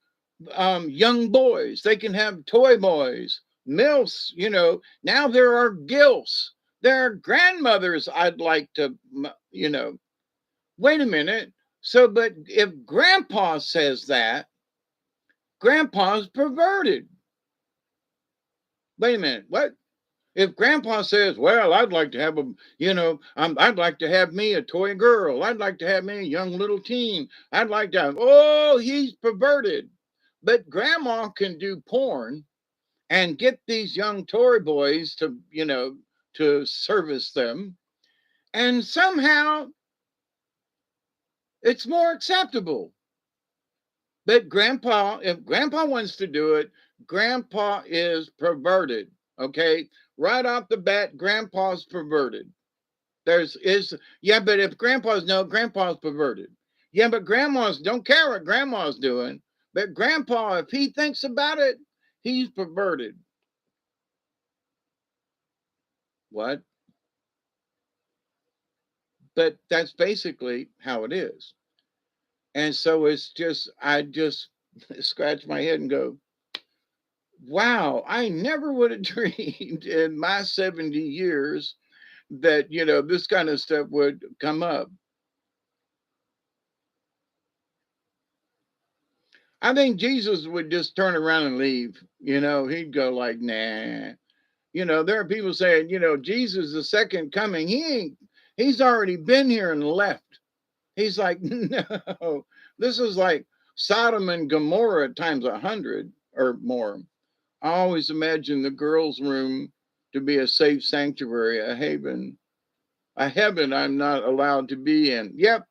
young boys. They can have toy boys, MILFs, Now there are GILFs. There are grandmothers I'd like to, Wait a minute. So, but if grandpa says that, grandpa's perverted. Wait a minute. What? If grandpa says, well, I'd like to have I'd like to have me a toy girl. I'd like to have me a young little teen. I'd like to have, oh, he's perverted. But grandma can do porn and get these young Tory boys to service them. And somehow it's more acceptable. But if grandpa wants to do it, grandpa is perverted. Okay. Right off the bat, grandpa's perverted. Yeah, but if grandpa's perverted. Yeah, but grandmas don't care what grandma's doing. But grandpa, if he thinks about it, he's perverted. What? But that's basically how it is. And so I just scratch my head and go, wow, I never would have dreamed in my 70 years that, this kind of stuff would come up. I think Jesus would just turn around and leave. He'd go like, nah. There are people saying, Jesus, the second coming, he's already been here and left. He's like, no, this is like Sodom and Gomorrah times 100 or more. I always imagine the girls' room to be a safe sanctuary, a haven, a heaven I'm not allowed to be in. Yep,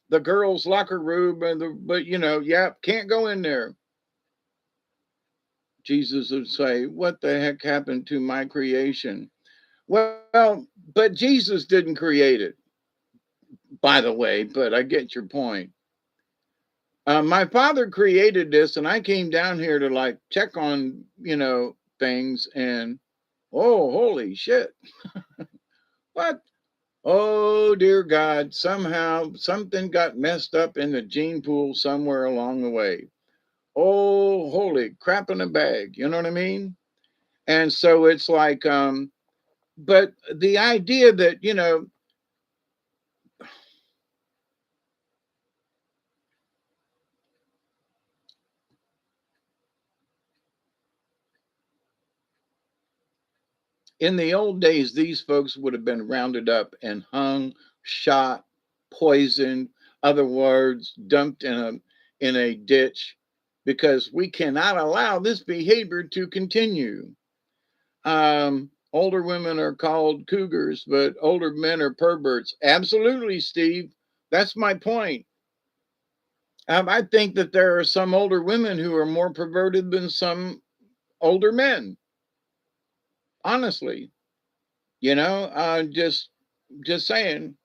the girls' locker room, but yep, can't go in there. Jesus would say, "What the heck happened to my creation?" Well, but Jesus didn't create it, by the way, but I get your point. My father created this, and I came down here to like check on, things, and oh, holy shit. What? Oh, dear God, somehow something got messed up in the gene pool somewhere along the way. Oh, holy crap in a bag. You know what I mean? And so it's like, but the idea that, in the old days, these folks would have been rounded up and hung, shot, poisoned, other words, dumped in a ditch, because we cannot allow this behavior to continue. Older women are called cougars, but older men are perverts. Absolutely, Steve. That's my point. I think that there are some older women who are more perverted than some older men. Honestly, just saying.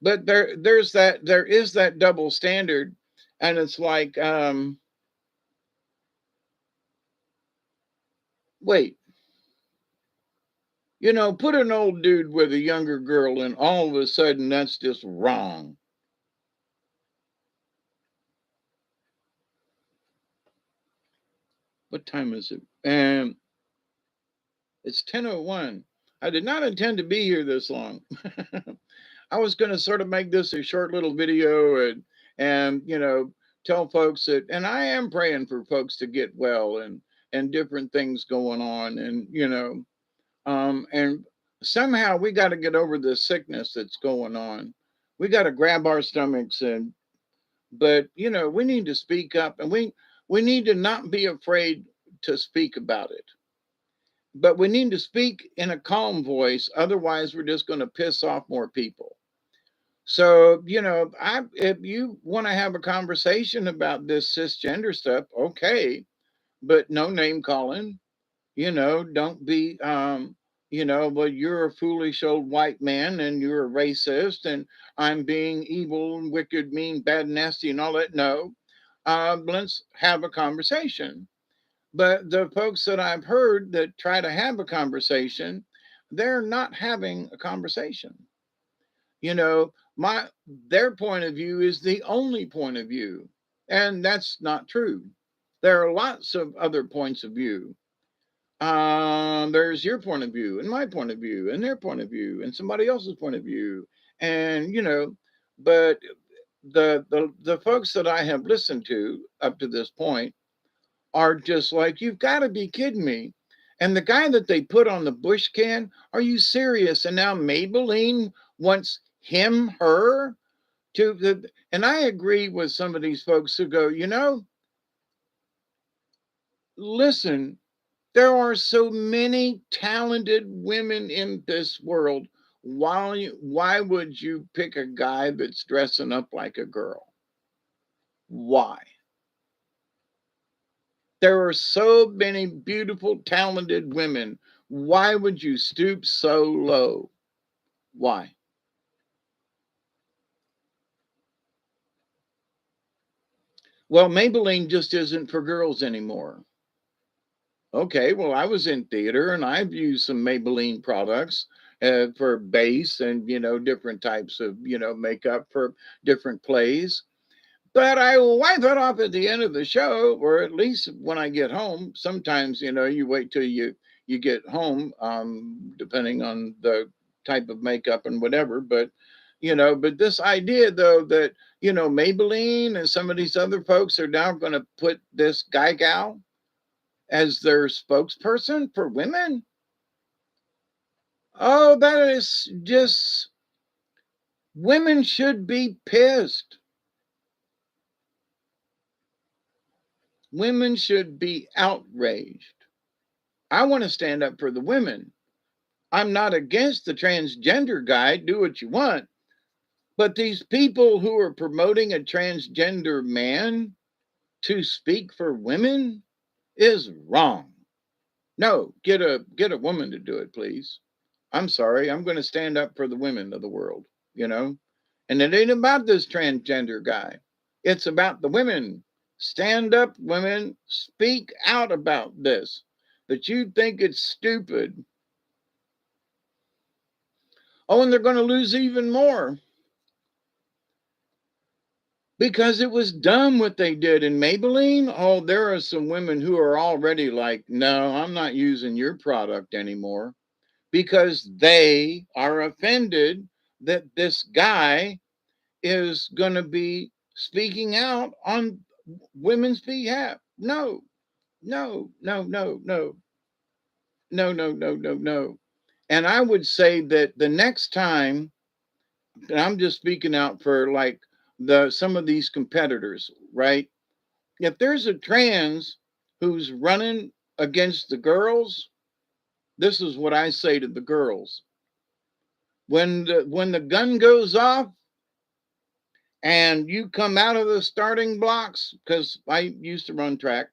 But there is that double standard, and it's like, wait, put an old dude with a younger girl, and all of a sudden that's just wrong. What time is it? And it's 10:01. I did not intend to be here this long. I was going to sort of make this a short little video, and tell folks that, and I am praying for folks to get well, and different things going on, and somehow we got to get over this sickness that's going on. We got to grab our stomachs, but we need to speak up, and we need to not be afraid to speak about it. But we need to speak in a calm voice, otherwise we're just going to piss off more people. So, if you want to have a conversation about this cisgender stuff, okay, but no name calling. Don't be, well, you're a foolish old white man and you're a racist and I'm being evil and wicked, mean, bad, nasty, and all that. No, let's have a conversation. But the folks that I've heard that try to have a conversation, they're not having a conversation. Their point of view is the only point of view, and that's not true. There are lots of other points of view. There's your point of view and my point of view and their point of view and somebody else's point of view, and but the folks that I have listened to up to this point are just like, you've got to be kidding me. And the guy that they put on the Bush can, are you serious? And now Maybelline wants him, her and I agree with some of these folks who go, listen, there are so many talented women in this world. Why would you pick a guy that's dressing up like a girl? Why? There are so many beautiful, talented women. Why would you stoop so low? Why? Well, Maybelline just isn't for girls anymore. Okay, well, I was in theater and I've used some Maybelline products for base and, different types of, makeup for different plays. But I will wipe it off at the end of the show, or at least when I get home. Sometimes, you wait till you get home, depending on the type of makeup and whatever. But this idea though that Maybelline and some of these other folks are now going to put this guy gal as their spokesperson for women. Oh, that is just, women should be pissed. Women should be outraged. I want to stand up for the women. I'm not against the transgender guy. Do what you want. But these people who are promoting a transgender man to speak for women is wrong. No, get a woman to do it, please. I'm sorry. I'm going to stand up for the women of the world, you know? And it ain't about this transgender guy. It's about the women. Stand up, women. Speak out about this. But you think it's stupid. Oh, and they're going to lose even more because it was dumb what they did in Maybelline. Oh, there are some women who are already like, no, I'm not using your product anymore because they are offended that this guy is going to be speaking out on women's behalf. No, no, no, no, no, no, no, no, no, no. And I would say that the next time, and I'm just speaking out for like the some of these competitors, right? If there's a trans who's running against the girls, this is what I say to the girls. When the gun goes off and you come out of the starting blocks, because I used to run track,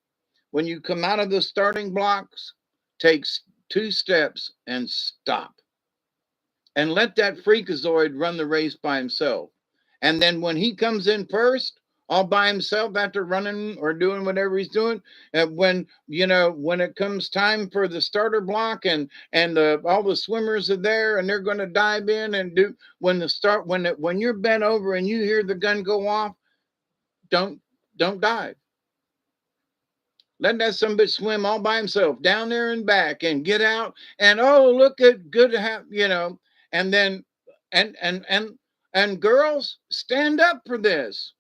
when you come out of the starting blocks, takes 2 steps and stop. And let that freakazoid run the race by himself. And then when he comes in first, all by himself after running or doing whatever he's doing, and when it comes time for the starter block and all the swimmers are there and they're going to dive in and do when you're bent over and you hear the gun go off, don't don't dive. Let that some bitch swim all by himself down there and back and get out and oh look at good to have and then and girls stand up for this.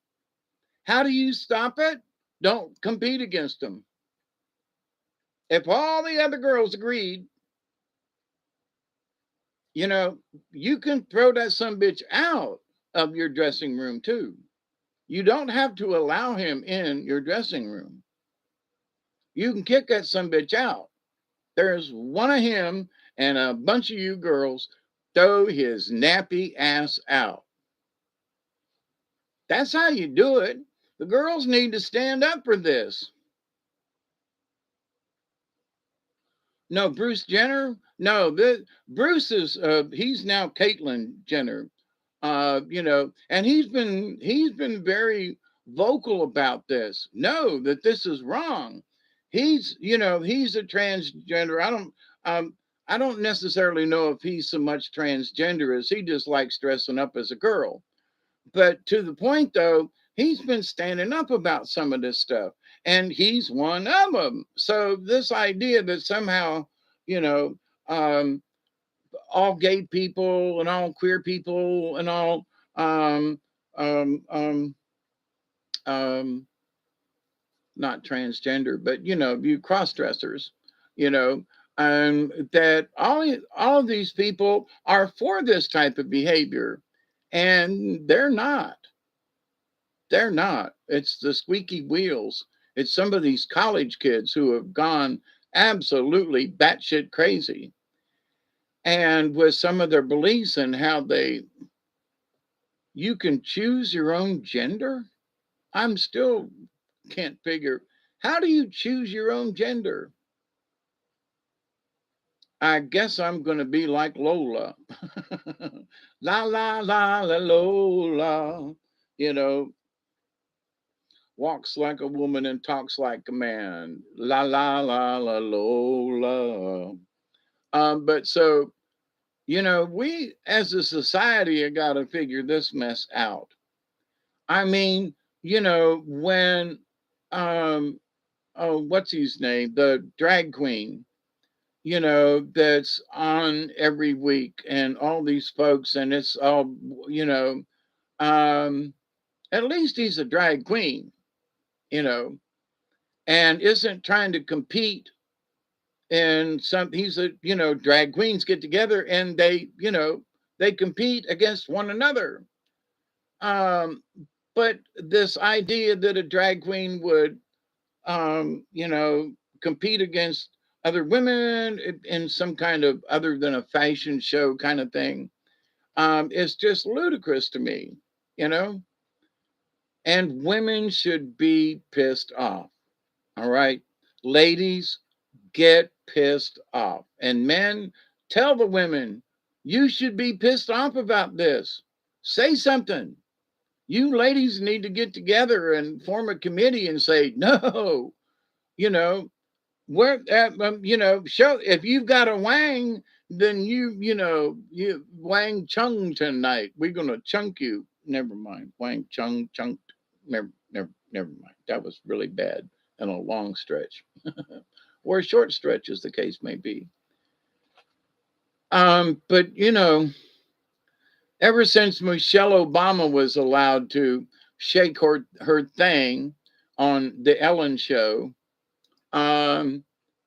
How do you stop it? Don't compete against them. If all the other girls agreed, you know, you can throw that some bitch out of your dressing room too. You don't have to allow him in your dressing room. You can kick that some bitch out. There's one of him and a bunch of you girls throw his nappy ass out. That's how you do it. The girls need to stand up for this. No, Bruce Jenner. No, Bruce is he's now Caitlyn Jenner. And he's been very vocal about this. No, that this is wrong. He's a transgender. Um I don't necessarily know if he's so much transgender as he just likes dressing up as a girl. But to the point though, he's been standing up about some of this stuff, and he's one of them. So this idea that somehow, you know, um, all gay people and all queer people and all um, um, um, um, not transgender, but you cross dressers, you know, that all of these people are for this type of behavior, and they're not. They're not. It's the squeaky wheels. It's some of these college kids who have gone absolutely batshit crazy. And with some of their beliefs and how you can choose your own gender. I'm still can't figure how do you choose your own gender? I guess I'm going to be like Lola. La la la la Lola. You know, walks like a woman and talks like a man. La la la la Lola. But so we as a society have got to figure this mess out. I mean, when um oh what's his name? The drag queen, that's on every week and all these folks and it's all you know, um at least he's a drag queen, you know, and isn't trying to compete and he's a drag queens get together and they compete against one another. um but this idea that a drag queen would compete against other women in some kind of other than a fashion show kind of thing. It's just ludicrous to me, you know? And women should be pissed off. All right. Ladies, get pissed off. And men, tell the women, you should be pissed off about this. Say something. You ladies need to get together and form a committee and say, no, you know, where show if you've got a wang, then you wang chung tonight. We're gonna chunk you. Never mind. Wang chung chunked. Never mind. That was really bad and a long stretch. Or a short stretch as the case may be. But ever since Michelle Obama was allowed to shake her thing on the Ellen show, um,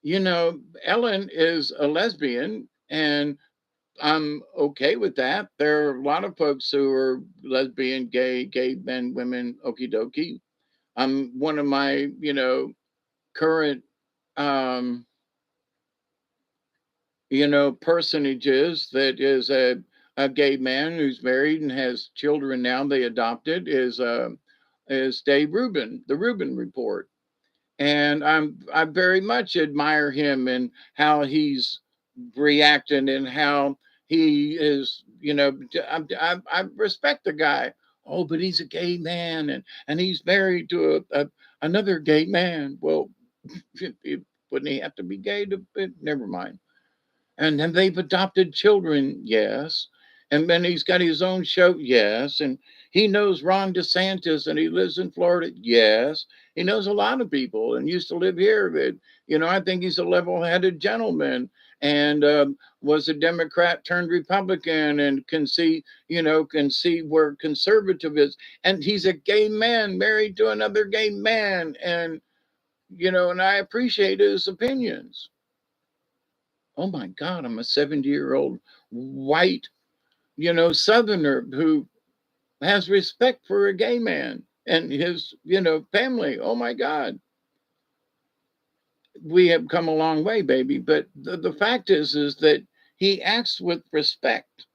Ellen is a lesbian, and I'm okay with that. There are a lot of folks who are lesbian, gay men, women, okie dokie. One of my, current, um, personages that is a gay man who's married and has children now. They adopted is Dave Rubin, the Rubin Report, and I very much admire him and how he's reacting and how he is. I respect the guy. Oh, but he's a gay man and he's married to another gay man. Well, wouldn't he have to be gay to? Never mind. And then they've adopted children, yes. And then he's got his own show, yes. And he knows Ron DeSantis and he lives in Florida, yes. He knows a lot of people and used to live here. But, I think he's a level headed gentleman and was a Democrat turned Republican and can see where conservative is. And he's a gay man married to another gay man. And I appreciate his opinions. Oh my God, I'm a 70-year-old white, Southerner who has respect for a gay man and his, family. Oh my God. We have come a long way, baby. But the fact is that he acts with respect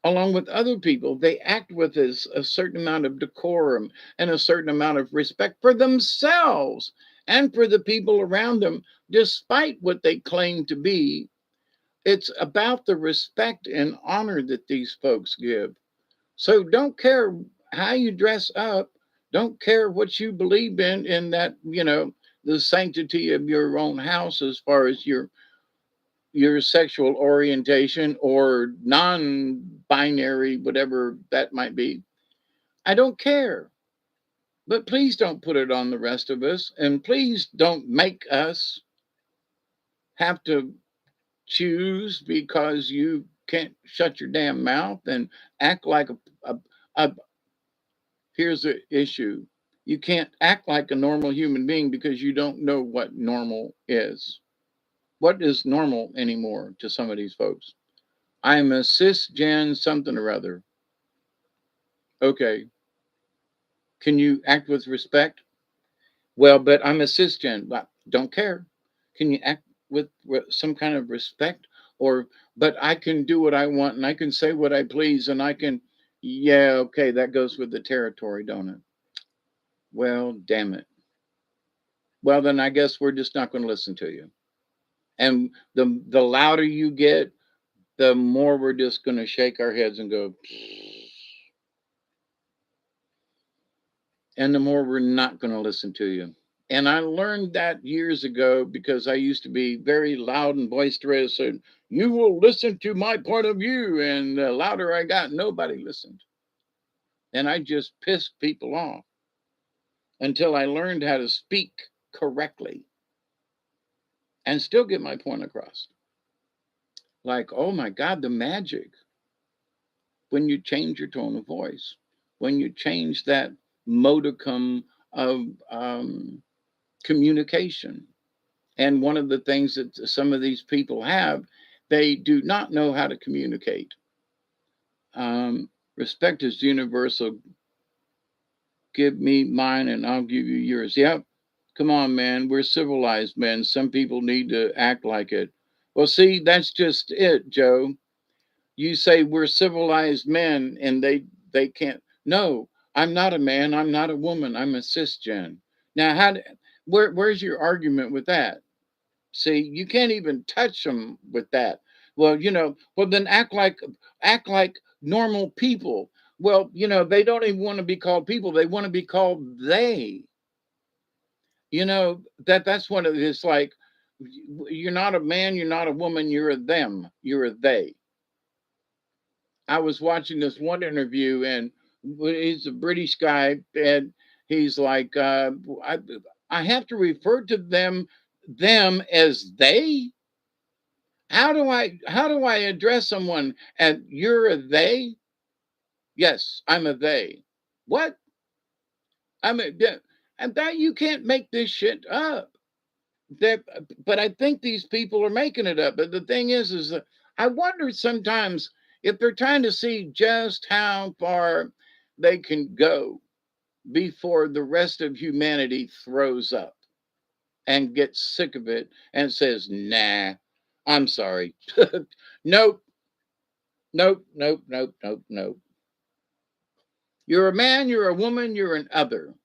along with other people. They act with a certain amount of decorum and a certain amount of respect for themselves and for the people around them, despite what they claim to be. It's about the respect and honor that these folks give. So don't care how you dress up, don't care what you believe in that, the sanctity of your own house as far as your sexual orientation or non-binary, whatever that might be. I don't care. But please don't put it on the rest of us. And please don't make us have to choose because you can't shut your damn mouth and act like a here's the issue. You can't act like a normal human being because you don't know what normal is. What is normal anymore to some of these folks? I'm a cisgen something or other. Okay. Can you act with respect? Well, but I'm a cisgen. But don't care. Can you act with some kind of respect? But I can do what I want and I can say what I please and I can, yeah, okay, that goes with the territory, don't it? Well, damn it. Well, then I guess we're just not going to listen to you. And the louder you get, the more we're just going to shake our heads and go, and the more we're not going to listen to you. And I learned that years ago because I used to be very loud and boisterous and you will listen to my point of view. And the louder I got, nobody listened. And I just pissed people off until I learned how to speak correctly and still get my point across. Like, oh my God, the magic when you change your tone of voice, when you change that modicum of communication. And one of the things that some of these people have, they do not know how to communicate. Respect is universal. Give me mine and I'll give you yours. Yep. Come on, man. We're civilized men. Some people need to act like it. Well, see, that's just it, Joe. You say we're civilized men and they can't. No, I'm not a man. I'm not a woman. I'm a cisgen. Now, where's your argument with that? See, you can't even touch them with that. Well, well then act like normal people. Well, they don't even want to be called people. They want to be called they. That's what it is like. You're not a man, you're not a woman, you're a them, you're a they. I was watching this one interview, and he's a British guy, and he's like, I, I have to refer to them as they. How do I address someone and you're a they? Yes, I'm a they. What? I'm a yeah, and that you can't make this shit up. That, but I think these people are making it up. But the thing is that I wonder sometimes if they're trying to see just how far they can go before the rest of humanity throws up and gets sick of it and says, "Nah, I'm sorry, nope, nope, nope, nope, nope, nope. You're a man, you're a woman, you're an other,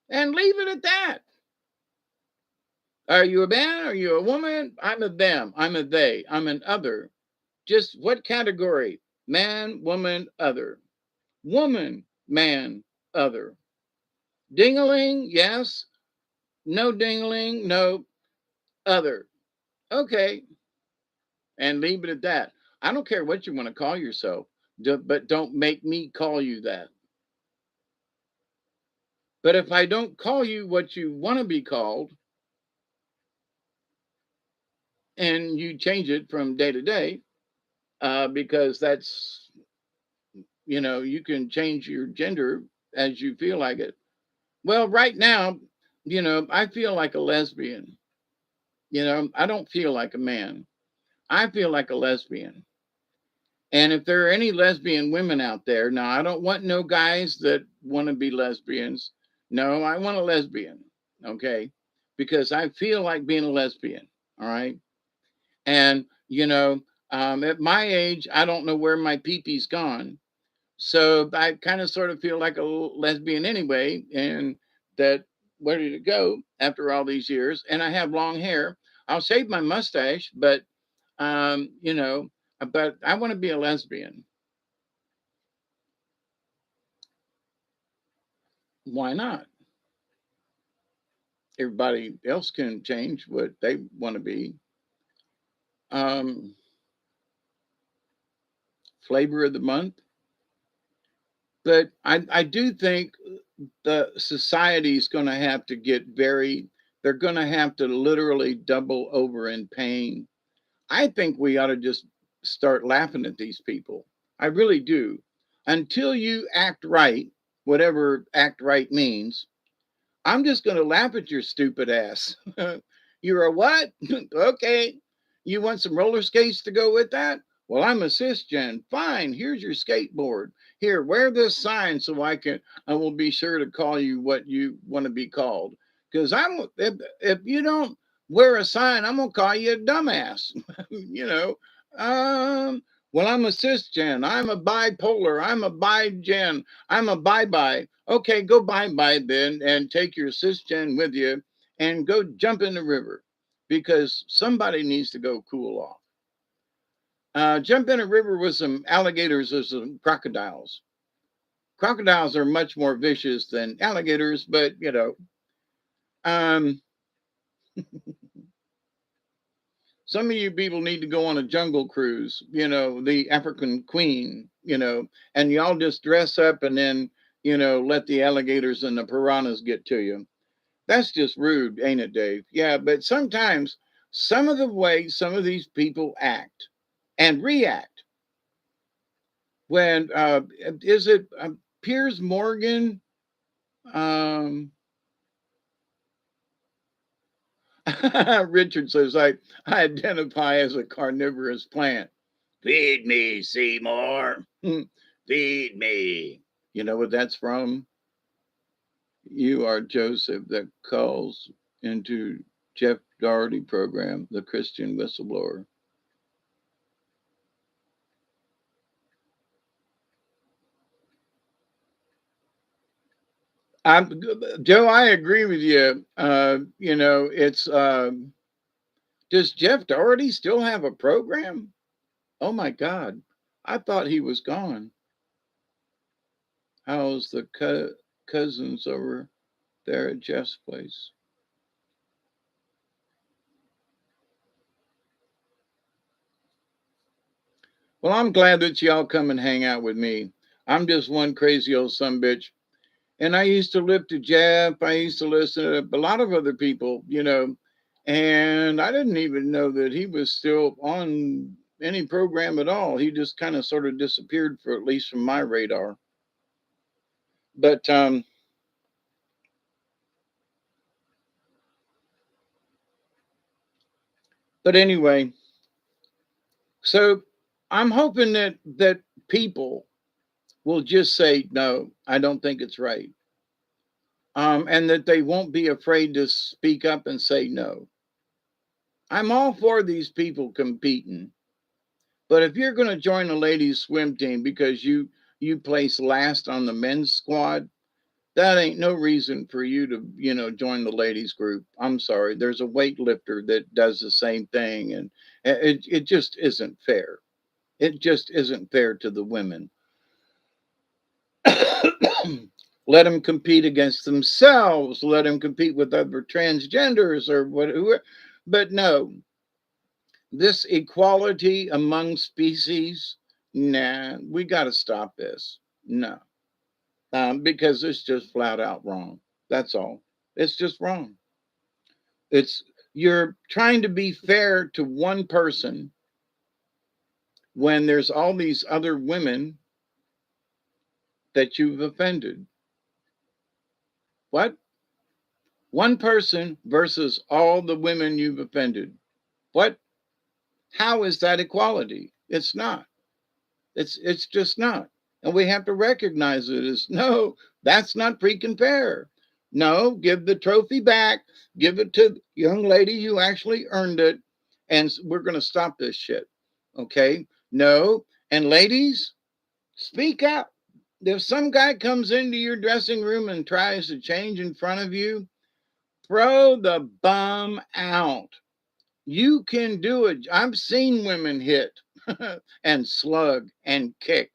and leave it at that." Are you a man? Are you a woman? I'm a them. I'm a they. I'm an other. Just what category? Man, woman, other. Woman, man, other. Dingling, yes. No dingling, no, other. Okay. And leave it at that. I don't care what you want to call yourself, but don't make me call you that. But if I don't call you what you want to be called and you change it from day to day, because you can change your gender as you feel like it. Well, right now, I feel like a lesbian. I don't feel like a man. I feel like a lesbian. And if there are any lesbian women out there, now I don't want no guys that want to be lesbians. No, I want a lesbian. Okay. Because I feel like being a lesbian. All right. And, at my age, I don't know where my pee-pee's gone. So I kind of sort of feel like a lesbian anyway, and that ready to go after all these years. And I have long hair. I'll shave my mustache, um, you know, but I want to be a lesbian. Why not? Everybody else can change what they want to be. Um, Flavor of the month. But I do think the society is going to have to they're going to have to literally double over in pain. I think we ought to just start laughing at these people. I really do. Until you act right, whatever act right means, I'm just going to laugh at your stupid ass. You're a what? Okay. You want some roller skates to go with that? Well, I'm a cisgen. Fine. Here's your skateboard. Here, wear this sign so I will be sure to call you what you want to be called. Because if you don't wear a sign, I'm gonna call you a dumbass. you know. Um, well, I'm a cisgen. I'm a bipolar. I'm a bigen. I'm a bye-bye. Okay, go bye-bye then and take your cisgen with you and go jump in the river because somebody needs to go cool off. Jump in a river with some alligators or some crocodiles. Crocodiles are much more vicious than alligators, but um, some of you people need to go on a jungle cruise, the African Queen, and y'all just dress up and then, let the alligators and the piranhas get to you. That's just rude, ain't it, Dave? Yeah, but sometimes some of the way some of these people act and react when is it Piers Morgan? Um, Richard says, I identify as a carnivorous plant. Feed me, Seymour. Feed me. You know what that's from? You are Joseph that calls. into Jeff Doherty program, the Christian whistleblower. I'm Joe. I agree with you. It's does Jeff Doherty still have a program? Oh my God, I thought he was gone. How's the cousins over there at Jeff's place? Well, I'm glad that y'all come and hang out with me. I'm just one crazy old son bitch. And I used to live to Jeff. I used to listen to a lot of other people, and I didn't even know that he was still on any program at all. He just kind of sort of disappeared for at least from my radar. But anyway, so I'm hoping that people will just say no. I don't think it's right, and that they won't be afraid to speak up and say no. I'm all for these people competing. But if you're going to join a ladies swim team because you place last on the men's squad, that ain't no reason for you to, join the ladies group. I'm sorry. There's a weightlifter that does the same thing, and it just isn't fair. It just isn't fair to the women. Let them compete against themselves. Let them compete with other transgenders or whatever. But no, this equality among species, nah, we got to stop this. No, because it's just flat out wrong. That's all. It's just wrong. It's You're trying to be fair to one person when there's all these other women that you've offended. What? One person versus all the women you've offended. What? How is that equality? It's not. It's just not. And we have to recognize it as no, that's not freaking fair. No, give the trophy back, give it to the young lady who actually earned it, and we're going to stop this shit. Okay? No. And ladies, speak out. If some guy comes into your dressing room and tries to change in front of you, throw the bum out. You can do it. I've seen women hit and slug and kick.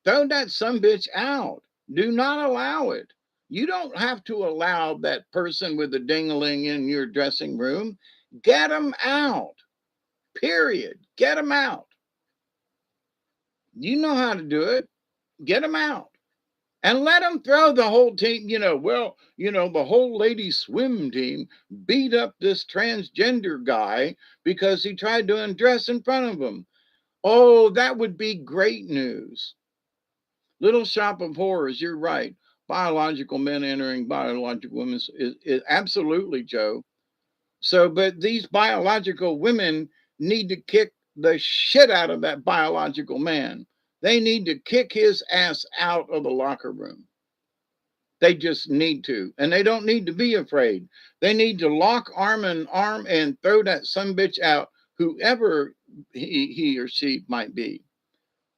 Throw that some bitch out. Do not allow it. You don't have to allow that person with a dingling in your dressing room. Get them out. Period. Get them out. You know how to do it. Get them out. And let them throw the whole team, the whole ladies swim team beat up this transgender guy because he tried to undress in front of them. Oh, that would be great news. Little Shop of Horrors, you're right. Biological men entering biological women is absolutely, Joe. So, but these biological women need to kick the shit out of that biological man. They need to kick his ass out of the locker room. They just need to. And they don't need to be afraid. They need to lock arm in arm and throw that son bitch out, whoever he or she might be.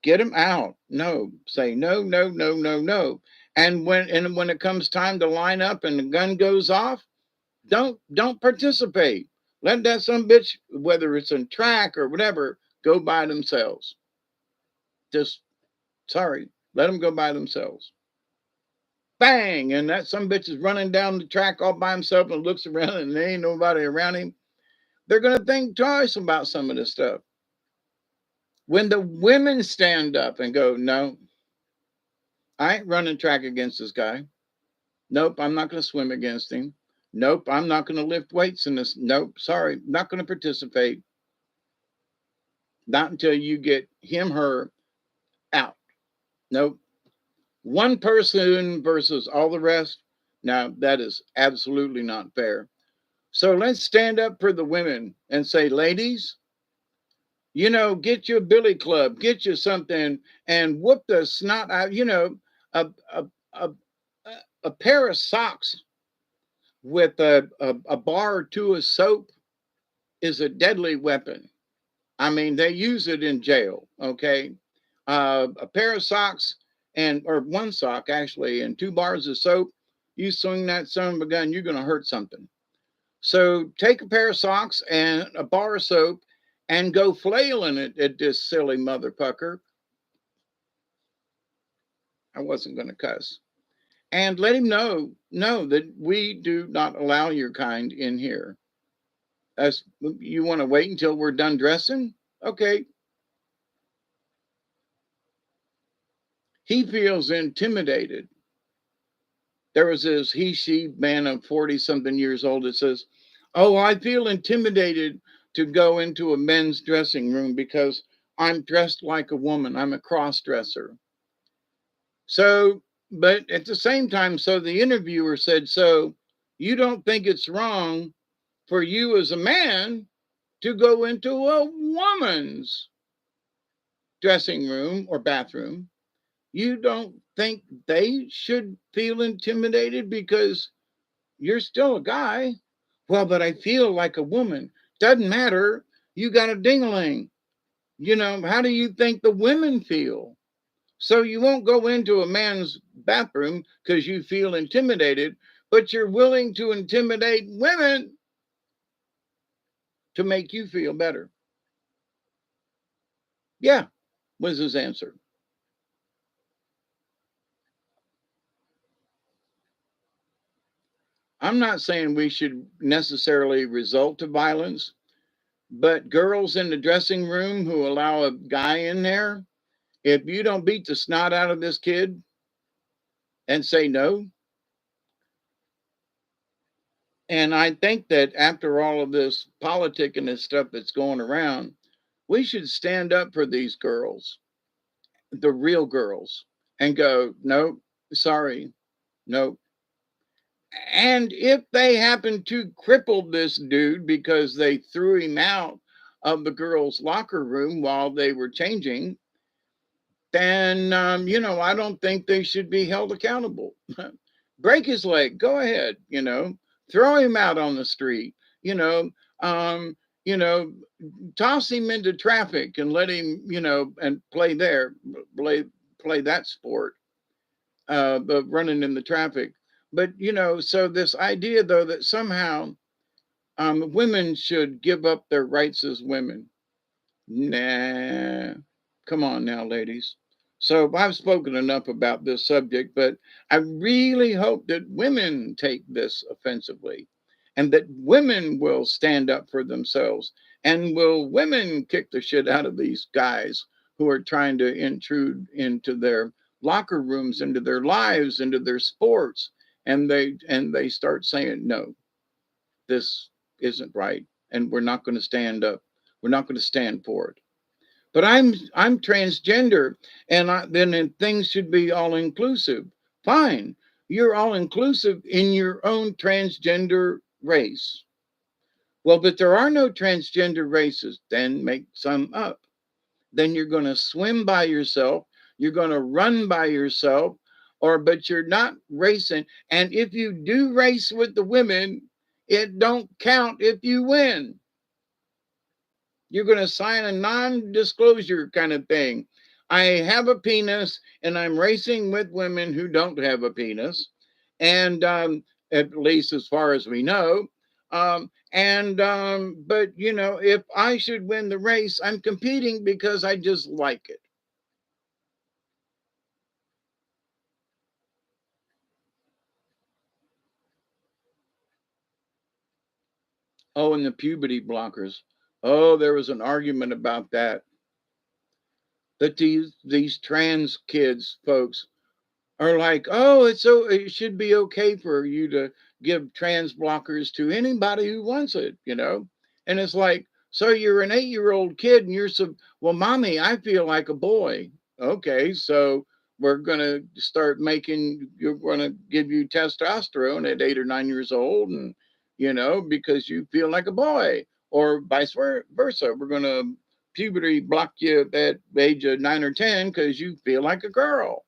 Get him out. No. Say no, no, no, no, no. And when it comes time to line up and the gun goes off, don't participate. Let that some bitch, whether it's in track or whatever, go by themselves. Just sorry. Let them go by themselves. Bang! And that some bitch is running down the track all by himself and looks around and there ain't nobody around him. They're gonna think twice about some of this stuff. When the women stand up and go, no, I ain't running track against this guy. Nope, I'm not gonna swim against him. Nope, I'm not gonna lift weights in this. Nope, sorry, not gonna participate. Not until you get him, her out. Nope. One person versus all the rest. Now that is absolutely not fair. So let's stand up for the women and say, ladies, get you a billy club, get you something, and whoop the snot out. A a a, a pair of socks with a bar or two of soap is a deadly weapon. I mean, they use it in jail. Okay, a pair of socks and or one sock actually and two bars of soap. You swing that son of a gun, you're going to hurt something. So take a pair of socks and a bar of soap and go flailing it at this silly motherfucker. I wasn't going to cuss. And let him know that we do not allow your kind in here. As you want to wait until we're done dressing? Okay. He feels intimidated. There was this she man of 40 something years old that says, "Oh, I feel intimidated to go into a men's dressing room because I'm dressed like a woman. I'm a cross dresser." So, but at the same time, so the interviewer said, "So you don't think it's wrong for you as a man to go into a woman's dressing room or bathroom? You don't think they should feel intimidated because you're still a guy?" "Well, but I feel like a woman." "Doesn't matter. You got a dingling. You know, how do you think the women feel? So you won't go into a man's bathroom because you feel intimidated, but you're willing to intimidate women to make you feel better." Yeah, was his answer. I'm not saying we should necessarily resort to violence, but girls in the dressing room who allow a guy in there, if you don't beat the snot out of this kid and say no, and I think that after all of this politic and this stuff that's going around, we should stand up for these girls, the real girls, and go, "No, sorry, no." And if they happen to cripple this dude because they threw him out of the girls' locker room while they were changing, then, I don't think they should be held accountable. Break his leg, go ahead, throw him out on the street, you know, um, you know, toss him into traffic and let him, and play there, play that sport, but running in the traffic. But, so this idea, though, that somehow women should give up their rights as women. Nah, come on now, ladies. So I've spoken enough about this subject, but I really hope that women take this offensively and that women will stand up for themselves and will women kick the shit out of these guys who are trying to intrude into their locker rooms, into their lives, into their sports, and they start saying no, this isn't right, and we're not going to stand up. We're not going to stand for it. But I'm transgender, and then things should be all inclusive. Fine, you're all inclusive in your own transgender race. Well, but there are no transgender races. Then make some up. Then you're going to swim by yourself. You're going to run by yourself, but you're not racing. And if you do race with the women, it don't count if you win. You're going to sign a non-disclosure kind of thing. I have a penis and I'm racing with women who don't have a penis, and at least as far as we know. But if I should win the race, I'm competing because I just like it. Oh, and the puberty blockers. Oh, there was an argument about that. That these trans kids, folks, are like, "Oh, it should be okay for you to give trans blockers to anybody who wants it." And it's like, so you're an 8-year-old kid and well, mommy, I feel like a boy. Okay, so you're gonna give you testosterone at 8 or 9 years old, and because you feel like a boy, or vice versa. We're gonna puberty block you at the age of 9 or 10 because you feel like a girl.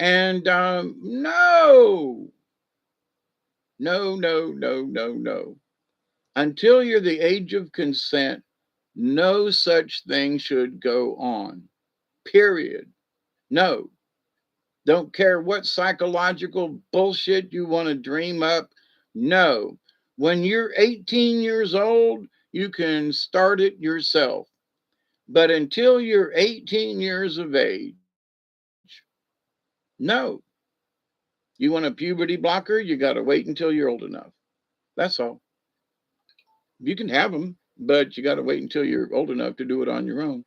And no, No, no, no, no, no. Until you're the age of consent, no such thing should go on. Period. No. Don't care what psychological bullshit you want to dream up. No. When you're 18 years old, you can start it yourself. But until you're 18 years of age, no. You want a puberty blocker, you got to wait until you're old enough. That's all. You can have them, but you got to wait until you're old enough to do it on your own.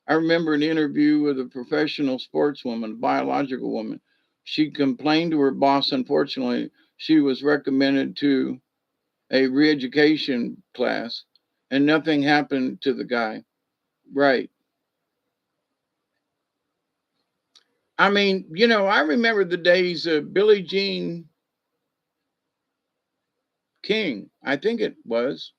I remember an interview with a professional sportswoman, a biological woman. She complained to her boss. Unfortunately, she was recommended to a re education class, and nothing happened to the guy. Right. I mean, I remember the days of Billie Jean King, I think it was,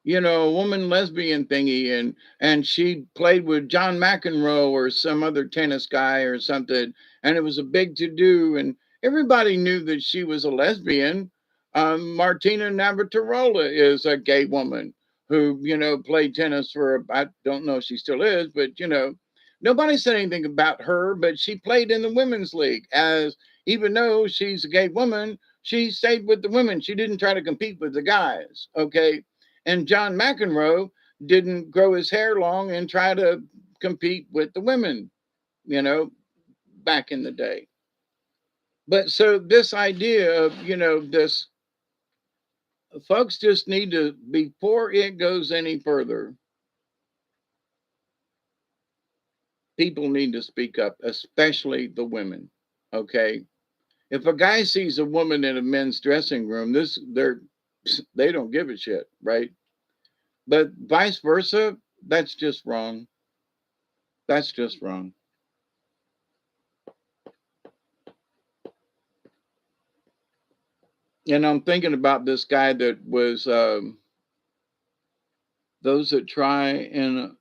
a woman lesbian thingy, and she played with John McEnroe or some other tennis guy or something, and it was a big to do, and everybody knew that she was a lesbian. Martina Navratilova is a gay woman who played tennis for, I don't know if she still is, but nobody said anything about her, but she played in the women's league, as even though she's a gay woman, she stayed with the women. She didn't try to compete with the guys. Okay. And John McEnroe didn't grow his hair long and try to compete with the women, you know, back in the day. But so this idea of, this folks just need to, before it goes any further, people need to speak up, especially the women. Okay. If a guy sees a woman in a men's dressing room, they don't give a shit, right? But vice versa, that's just wrong. That's just wrong. And I'm thinking about this guy that was those that try and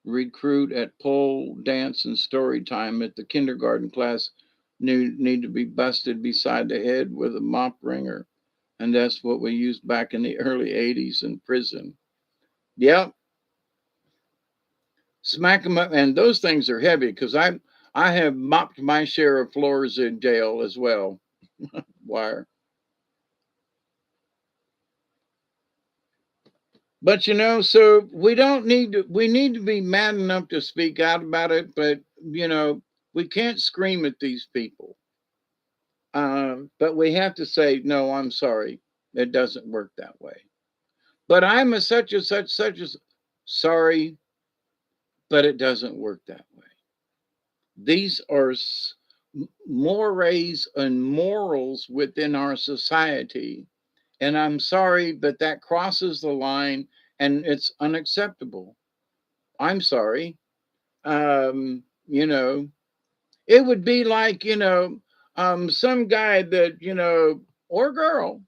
recruit at pole dance and story time at the kindergarten class need to be busted beside the head with a mop wringer, and that's what we used back in the early '80s in prison. Yep, smack them up, and those things are heavy because I have mopped my share of floors in jail as well. Wire. But so we need to be mad enough to speak out about it, but we can't scream at these people. But we have to say, no, I'm sorry. It doesn't work that way. But I'm a such and such as sorry, but it doesn't work that way. These are mores and morals within our society. And I'm sorry, but that crosses the line and it's unacceptable. I'm sorry. You know, it would be like, some guy that, or girl,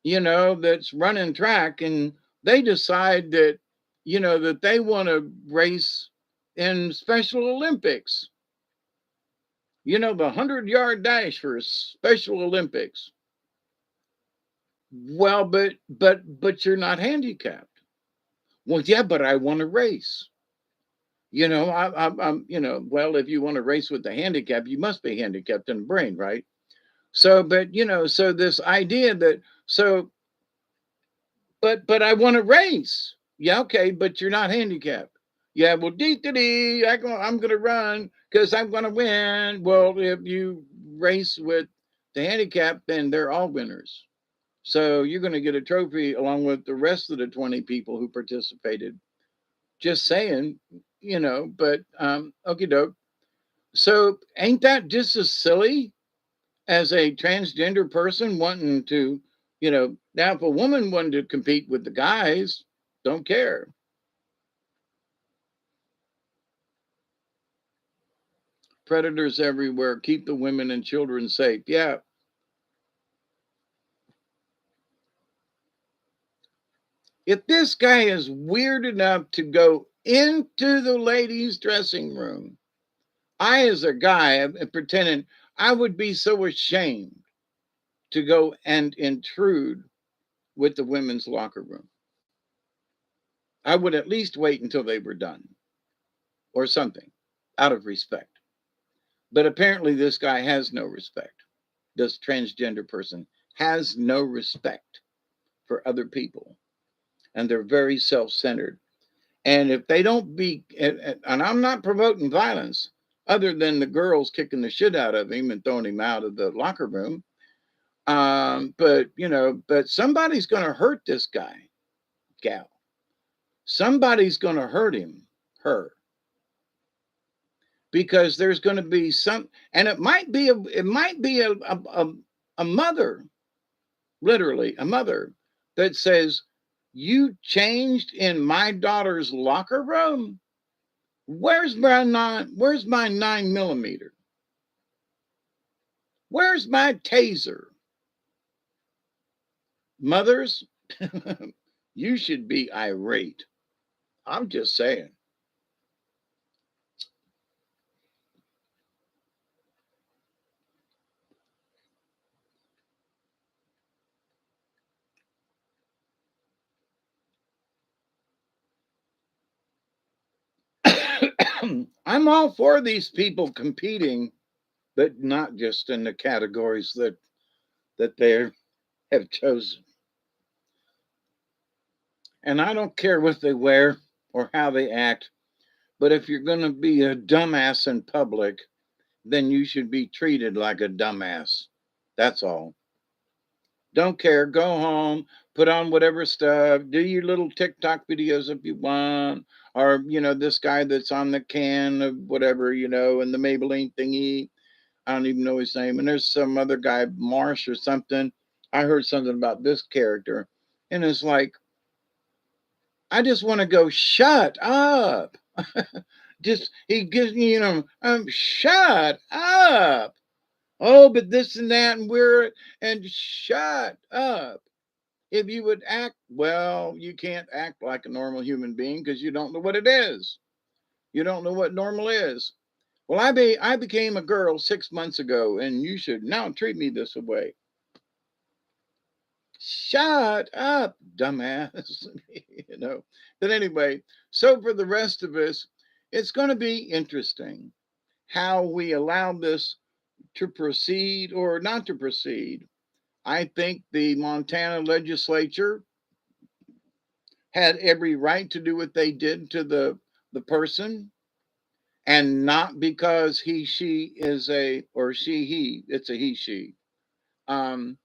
that's running track and they decide that, that they want to race in Special Olympics, the 100-yard dash for Special Olympics. Well, but you're not handicapped. Well, yeah, but I want to race. I'm, well, if you want to race with the handicap, you must be handicapped in the brain, right? So, but, so this idea that, so, but I want to race. Yeah, okay, but you're not handicapped. Yeah, well, I'm going to run because I'm going to win. Well, if you race with the handicap, then they're all winners. So you're going to get a trophy along with the rest of the 20 people who participated. Just saying, but okie doke. So ain't that just as silly as a transgender person wanting to, now if a woman wanted to compete with the guys, don't care. Predators everywhere, keep the women and children safe. Yeah. If this guy is weird enough to go into the ladies' dressing room, I, as a guy, am pretending I would be so ashamed to go and intrude with the women's locker room. I would at least wait until they were done or something out of respect. But apparently, this guy has no respect. This transgender person has no respect for other people, and they're very self centered. And if they don't be, and I'm not promoting violence other than the girls kicking the shit out of him and throwing him out of the locker room. But but somebody's going to hurt this guy, gal. Somebody's going to hurt him, her, because there's going to be some, and it might be a mother, literally a mother, that says, "You changed in my daughter's locker room. Where's my 9 millimeter? Where's my taser?" Mothers, you should be irate. I'm just saying. I'm all for these people competing, but not just in the categories that they have chosen. And I don't care what they wear or how they act, but if you're going to be a dumbass in public, then you should be treated like a dumbass. That's all. Don't care. Go home, put on whatever stuff, do your little TikTok videos if you want, or this guy that's on the can of whatever, and the Maybelline thingy. I don't even know his name. And there's some other guy, Marsh or something. I heard something about this character, and it's like, I just want to go, shut up. Just he gives me, shut up. Oh, but this and that, and shut up. If you would act well, you can't act like a normal human being because you don't know what it is. You don't know what normal is. Well, I became a girl 6 months ago, and you should now treat me this way. Shut up, dumbass. But anyway, so for the rest of us, it's going to be interesting how we allow this to proceed or not to proceed. I think the Montana legislature had every right to do what they did to the person, and not because he she is a, or she he, it's a he she. um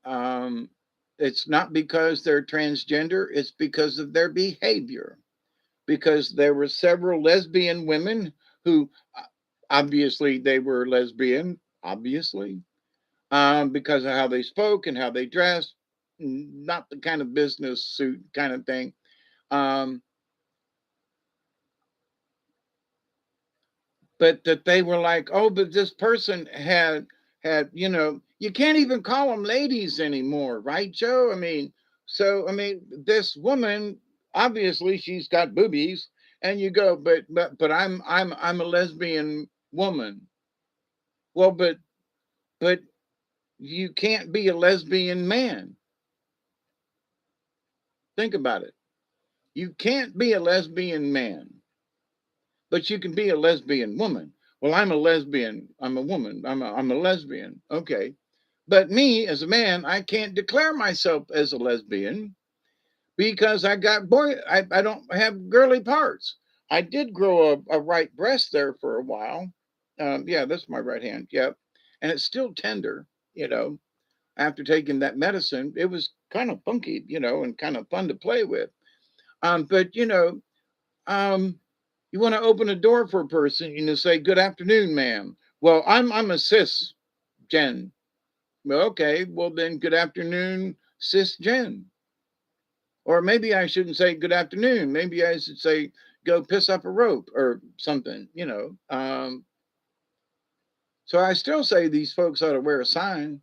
um it's not because they're transgender, it's because of their behavior, because there were several lesbian women who, obviously they were lesbian, obviously, because of how they spoke and how they dressed, not the kind of business suit kind of thing. um but that they were like, oh, but this person had, you can't even call them ladies anymore, right, Joe? I mean, so I mean, this woman, obviously she's got boobies, and you go, but I'm a lesbian woman. Well, but you can't be a lesbian man. Think about it. You can't be a lesbian man, but you can be a lesbian woman. Well, I'm a lesbian. I'm a woman. I'm a lesbian. Okay. But me as a man, I can't declare myself as a lesbian because I got I don't have girly parts. I did grow a right breast there for a while. Yeah, that's my right hand. Yep. And it's still tender, after taking that medicine. It was kind of funky, and kind of fun to play with. But um, you want to open a door for a person, say, "Good afternoon, ma'am." Well, I'm a cis gen. Well, okay, well then, good afternoon, cis gen. Or maybe I shouldn't say good afternoon. Maybe I should say, go piss up a rope or something. So I still say these folks ought to wear a sign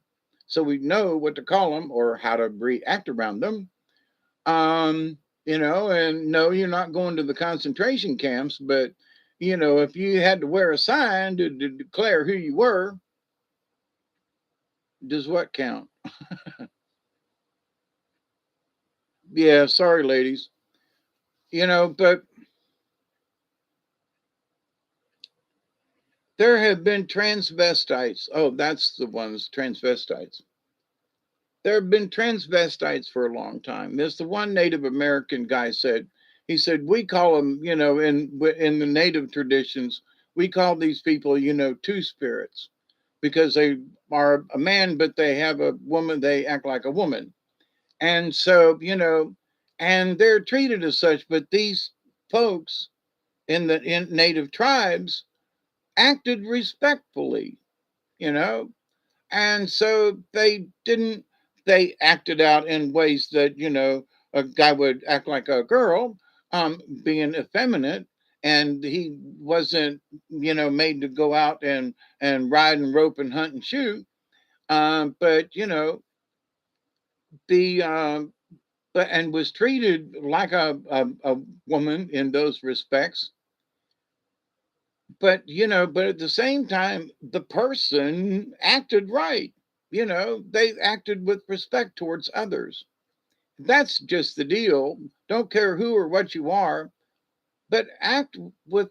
so we know what to call them or how to react around them. And no, you're not going to the concentration camps, but if you had to wear a sign to declare who you were, does what count? Yeah, sorry, ladies. But there have been transvestites. Oh, that's the ones, transvestites. There have been transvestites for a long time. There's the one Native American guy said. He said we call them, in the Native traditions, we call these people, two spirits because they are a man, but they have a woman. They act like a woman, and so and they're treated as such. But these folks in Native tribes acted respectfully, you know, and so they acted out in ways that a guy would act like a girl, being effeminate, and he wasn't made to go out and ride and rope and hunt and shoot, but the but and was treated like a woman in those respects. But at the same time, the person acted right. They acted with respect towards others. That's just the deal. Don't care who or what you are, but act with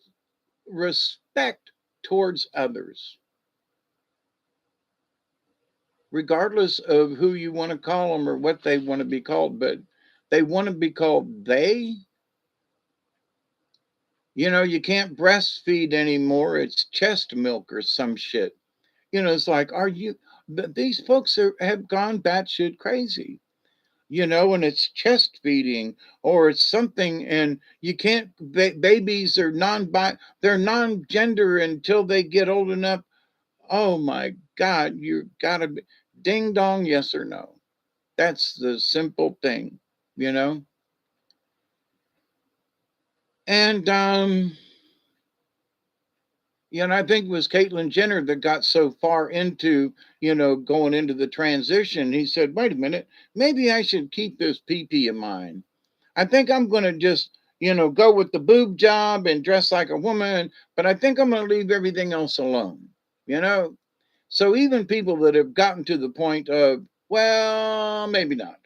respect towards others, regardless of who you want to call them or what they want to be called. But they want to be called they. You can't breastfeed anymore. It's chest milk or some shit. It's like, are you? These folks have gone batshit crazy. And it's chest feeding or it's something, and you can't. Babies are they're non-gender until they get old enough. Oh my God, you gotta be ding dong, yes or no. That's the simple thing, you know. And I think it was Caitlyn Jenner that got so far into, going into the transition. He said, wait a minute, maybe I should keep this PP in mind. I think I'm going to just, go with the boob job and dress like a woman, but I think I'm going to leave everything else alone, you know? So even people that have gotten to the point of, well, maybe not.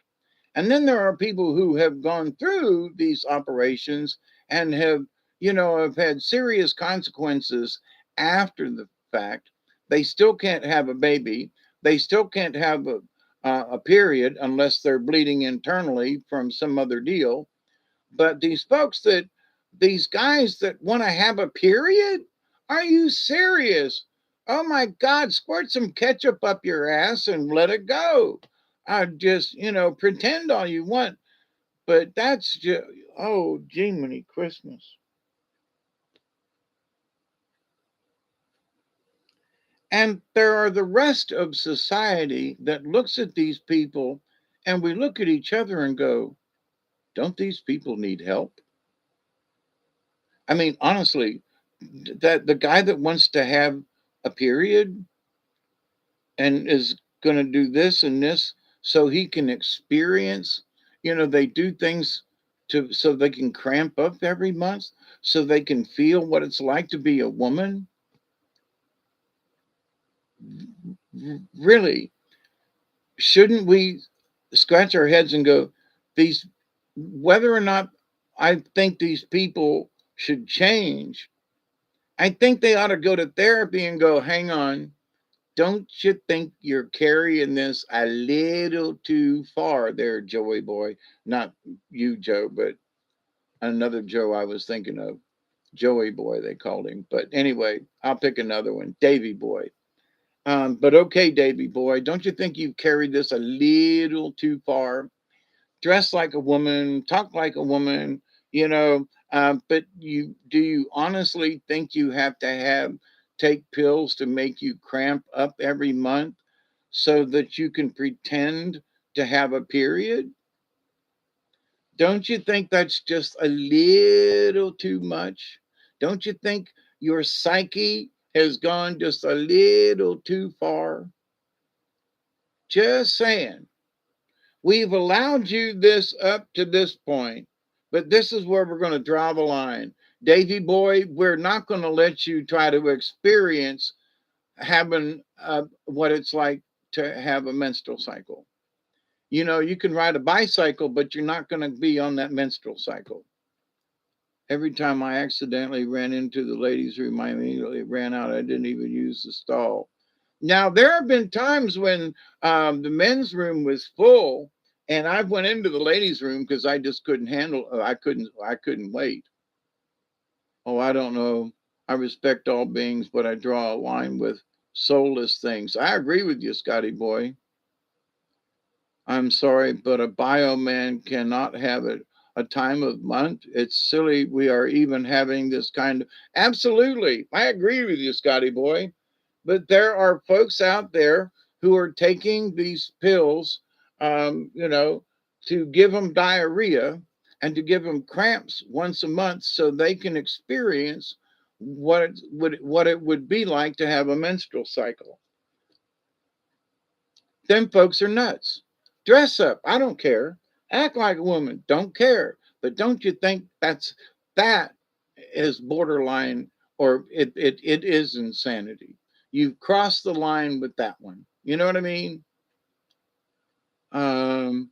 And then there are people who have gone through these operations and have had serious consequences after the fact. They still can't have a baby. They still can't have a period unless they're bleeding internally from some other deal. But these guys that want to have a period, are you serious? Oh my God, squirt some ketchup up your ass and let it go. I just, pretend all you want, but that's just, oh, Jiminy Christmas. And there are the rest of society that looks at these people, and we look at each other and go, don't these people need help? I mean, honestly, that the guy that wants to have a period and is going to do this and this so he can experience, they do things to so they can cramp up every month so they can feel what it's like to be a woman. Really, shouldn't we scratch our heads and go, these, whether or not I think these people should change, I think they ought to go to therapy and go, hang on, don't you think you're carrying this a little too far there, Joey boy? Not you, Joe, but another Joe I was thinking of. Joey boy, they called him. But anyway, I'll pick another one, Davy boy. But okay, Davy boy, don't you think you've carried this a little too far? Dress like a woman, talk like a woman, but do you honestly think you have to take pills to make you cramp up every month so that you can pretend to have a period? Don't you think that's just a little too much? Don't you think your psyche has gone just a little too far? Just saying. We've allowed you this up to this point, but this is where we're going to draw the line. Davy boy, we're not going to let you try to experience having what it's like to have a menstrual cycle. You know, you can ride a bicycle, but you're not going to be on that menstrual cycle. Every time I accidentally ran into the ladies' room, I immediately ran out. I didn't even use the stall. Now there have been times when the men's room was full, and I went into the ladies' room because I just couldn't handle. I couldn't wait. Oh, I don't know. I respect all beings, but I draw a line with soulless things. I agree with you, Scotty boy. I'm sorry, but a bioman cannot have it a time of month. It's silly we are even having this kind of. Absolutely. I agree with you, Scotty boy. But there are folks out there who are taking these pills, you know, to give them diarrhea and to give them cramps once a month so they can experience what it would be like to have a menstrual cycle. Them folks are nuts. Dress up. I don't care. Act like a woman. Don't care. But don't you think that is borderline or it is insanity. You've crossed the line with that one. You know what I mean? Um,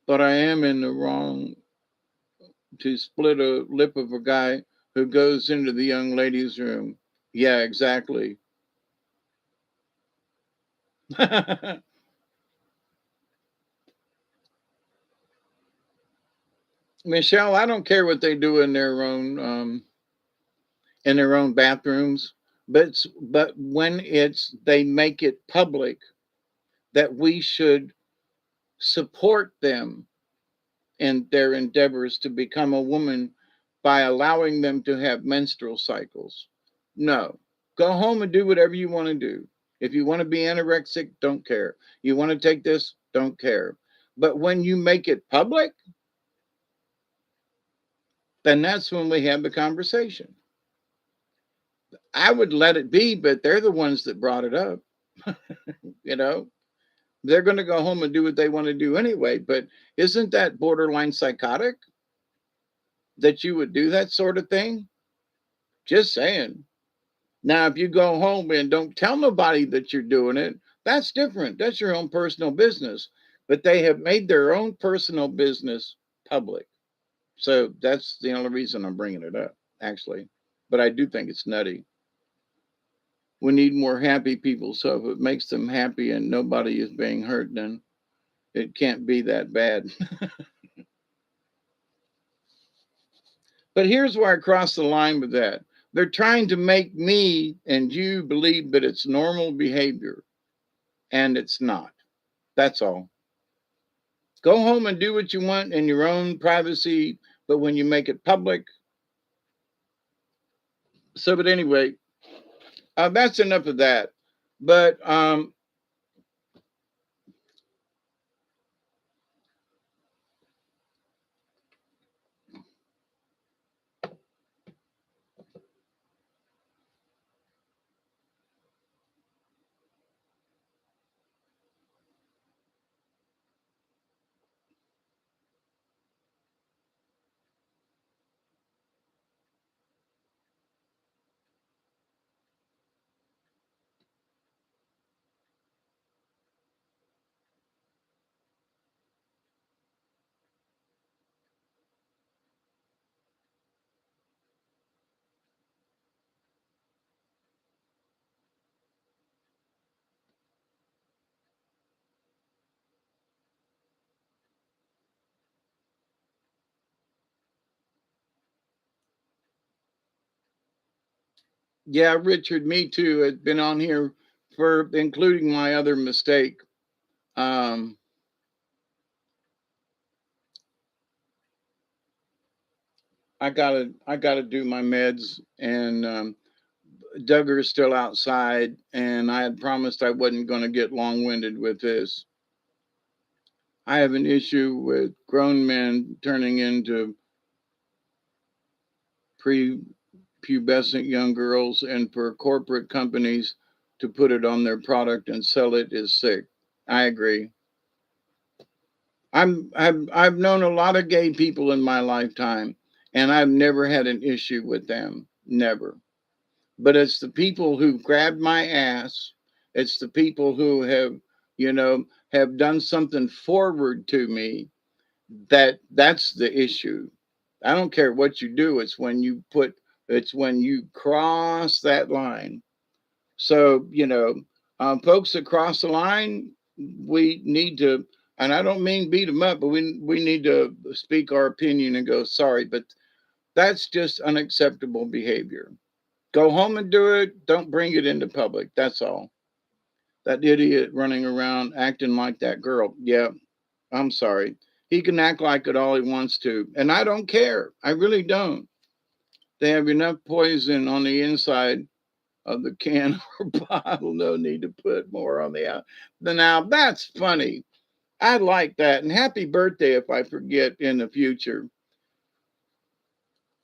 but I am in the wrong to split a lip of a guy who goes into the young ladies' room. Yeah, exactly. Michelle, I don't care what they do in their own bathrooms, but when it's they make it public that we should support them in their endeavors to become a woman by allowing them to have menstrual cycles. No. Go home and do whatever you want to do. If you want to be anorexic, don't care. You want to take this, don't care. But when you make it public, then that's when we have the conversation. I would let it be, but they're the ones that brought it up. You know, they're going to go home and do what they want to do anyway. But isn't that borderline psychotic that you would do that sort of thing? Just saying. Now, if you go home and don't tell nobody that you're doing it, that's different. That's your own personal business. But they have made their own personal business public. So that's the only reason I'm bringing it up, actually. But I do think it's nutty. We need more happy people. So if it makes them happy and nobody is being hurt, then it can't be that bad. But here's where I cross the line with that. They're trying to make me and you believe that it's normal behavior, and it's not. That's all. Go home and do what you want in your own privacy, but when you make it public. So, but anyway, that's enough of that. But yeah, Richard, me too. It's been on here for including my other mistake. Um, I gotta do my meds, and Duggar's still outside, and I had promised I wasn't going to get long winded with this. I have an issue with grown men turning into prepubescent young girls, and for corporate companies to put it on their product and sell it is sick. I agree. I've known a lot of gay people in my lifetime, and I've never had an issue with them. Never. But it's the people who grabbed my ass. It's the people who have, you know, have done something forward to me, that's the issue. I don't care what you do. It's when you cross that line. So, folks that cross the line, we need to, and I don't mean beat them up, but we need to speak our opinion and go, sorry, but that's just unacceptable behavior. Go home and do it. Don't bring it into public. That's all. That idiot running around acting like that girl. Yeah, I'm sorry. He can act like it all he wants to. And I don't care. I really don't. They have enough poison on the inside of the can or bottle. No need to put more on the out. Now that's funny. I like that. And happy birthday if I forget in the future.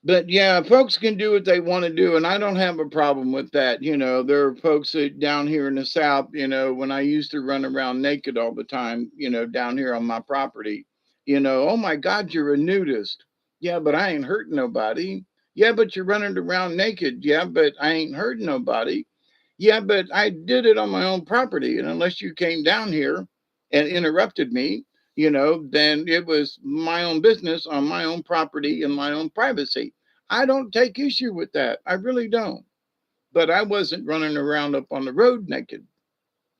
But yeah, folks can do what they want to do, and I don't have a problem with that. There are folks that down here in the South, when I used to run around naked all the time, down here on my property, oh my God, you're a nudist. Yeah, but I ain't hurting nobody. Yeah, but you're running around naked. Yeah, but I ain't hurting nobody. Yeah, but I did it on my own property. And unless you came down here and interrupted me, then it was my own business on my own property and my own privacy. I don't take issue with that. I really don't. But I wasn't running around up on the road naked.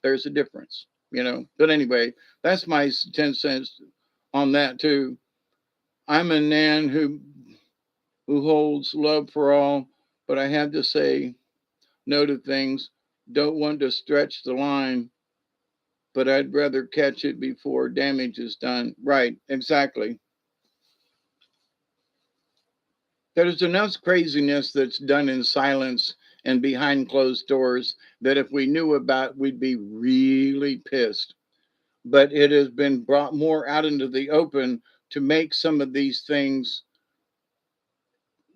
There's a difference. But anyway, that's my 10 cents on that too. I'm a man who holds love for all, but I have to say no to things. Don't want to stretch the line, but I'd rather catch it before damage is done. Right, exactly. There's enough craziness that's done in silence and behind closed doors that if we knew about, we'd be really pissed. But it has been brought more out into the open to make some of these things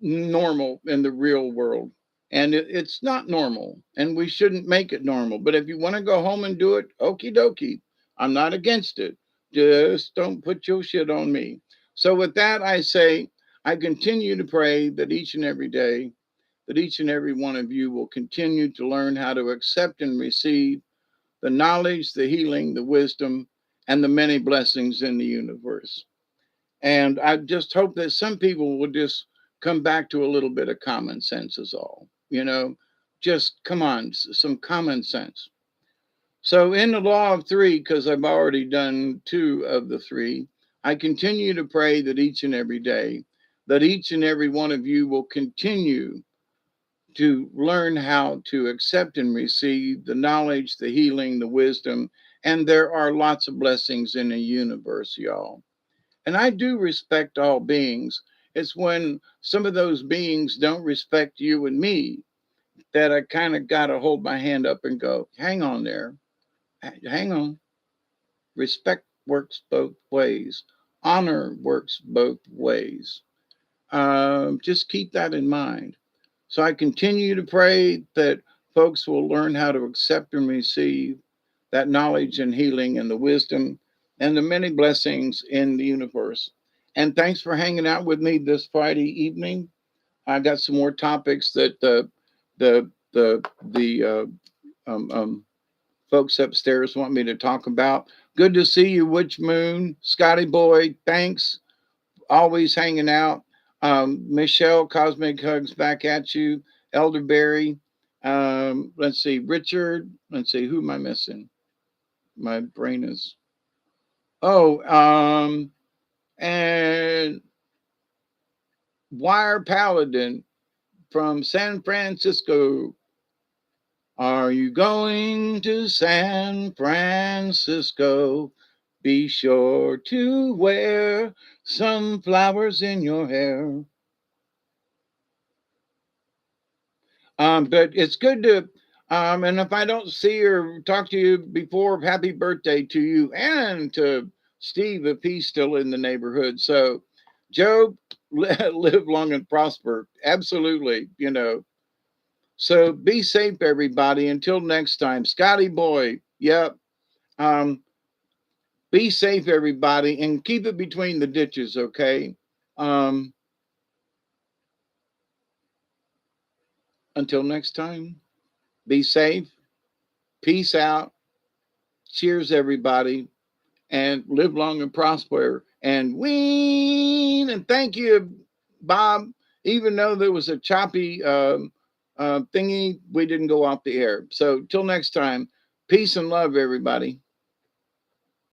normal in the real world. And it's not normal, and we shouldn't make it normal. But if you want to go home and do it, okie dokie. I'm not against it. Just don't put your shit on me. So, with that, I say, I continue to pray that each and every day, that each and every one of you will continue to learn how to accept and receive the knowledge, the healing, the wisdom, and the many blessings in the universe. And I just hope that some people will just come back to a little bit of common sense, is all. Just come on, some common sense. So, in the law of three, because I've already done two of the three, I continue to pray that each and every day, that each and every one of you will continue to learn how to accept and receive the knowledge, the healing, the wisdom. And there are lots of blessings in the universe, y'all. And I do respect all beings. It's when some of those beings don't respect you and me that I kind of got to hold my hand up and go, hang on there. Hang on. Respect works both ways, honor works both ways. Just keep that in mind. So I continue to pray that folks will learn how to accept and receive that knowledge and healing and the wisdom and the many blessings in the universe. And thanks for hanging out with me this Friday evening. I got some more topics that the folks upstairs want me to talk about. Good to see you, Witch Moon, Scotty Boy. Thanks, always hanging out. Michelle, Cosmic Hugs back at you. Elderberry. Let's see, Richard. Let's see, who am I missing? My brain is. Oh, and Wire Paladin from San Francisco. Are you going to San Francisco? Be sure to wear some flowers in your hair. But it's good to, and if I don't see or talk to you before, happy birthday to you and to Steve if he's still in the neighborhood. So, Joe, live long and prosper. Absolutely. So be safe, everybody. Until next time, Scotty Boy. Yep. Um, be safe, everybody, and keep it between the ditches, okay? Um, Until next time, be safe. Peace out. Cheers, everybody. And live long and prosper. And ween. And thank you, Bob. Even though there was a choppy thingy, we didn't go off the air. So till next time, peace and love, everybody.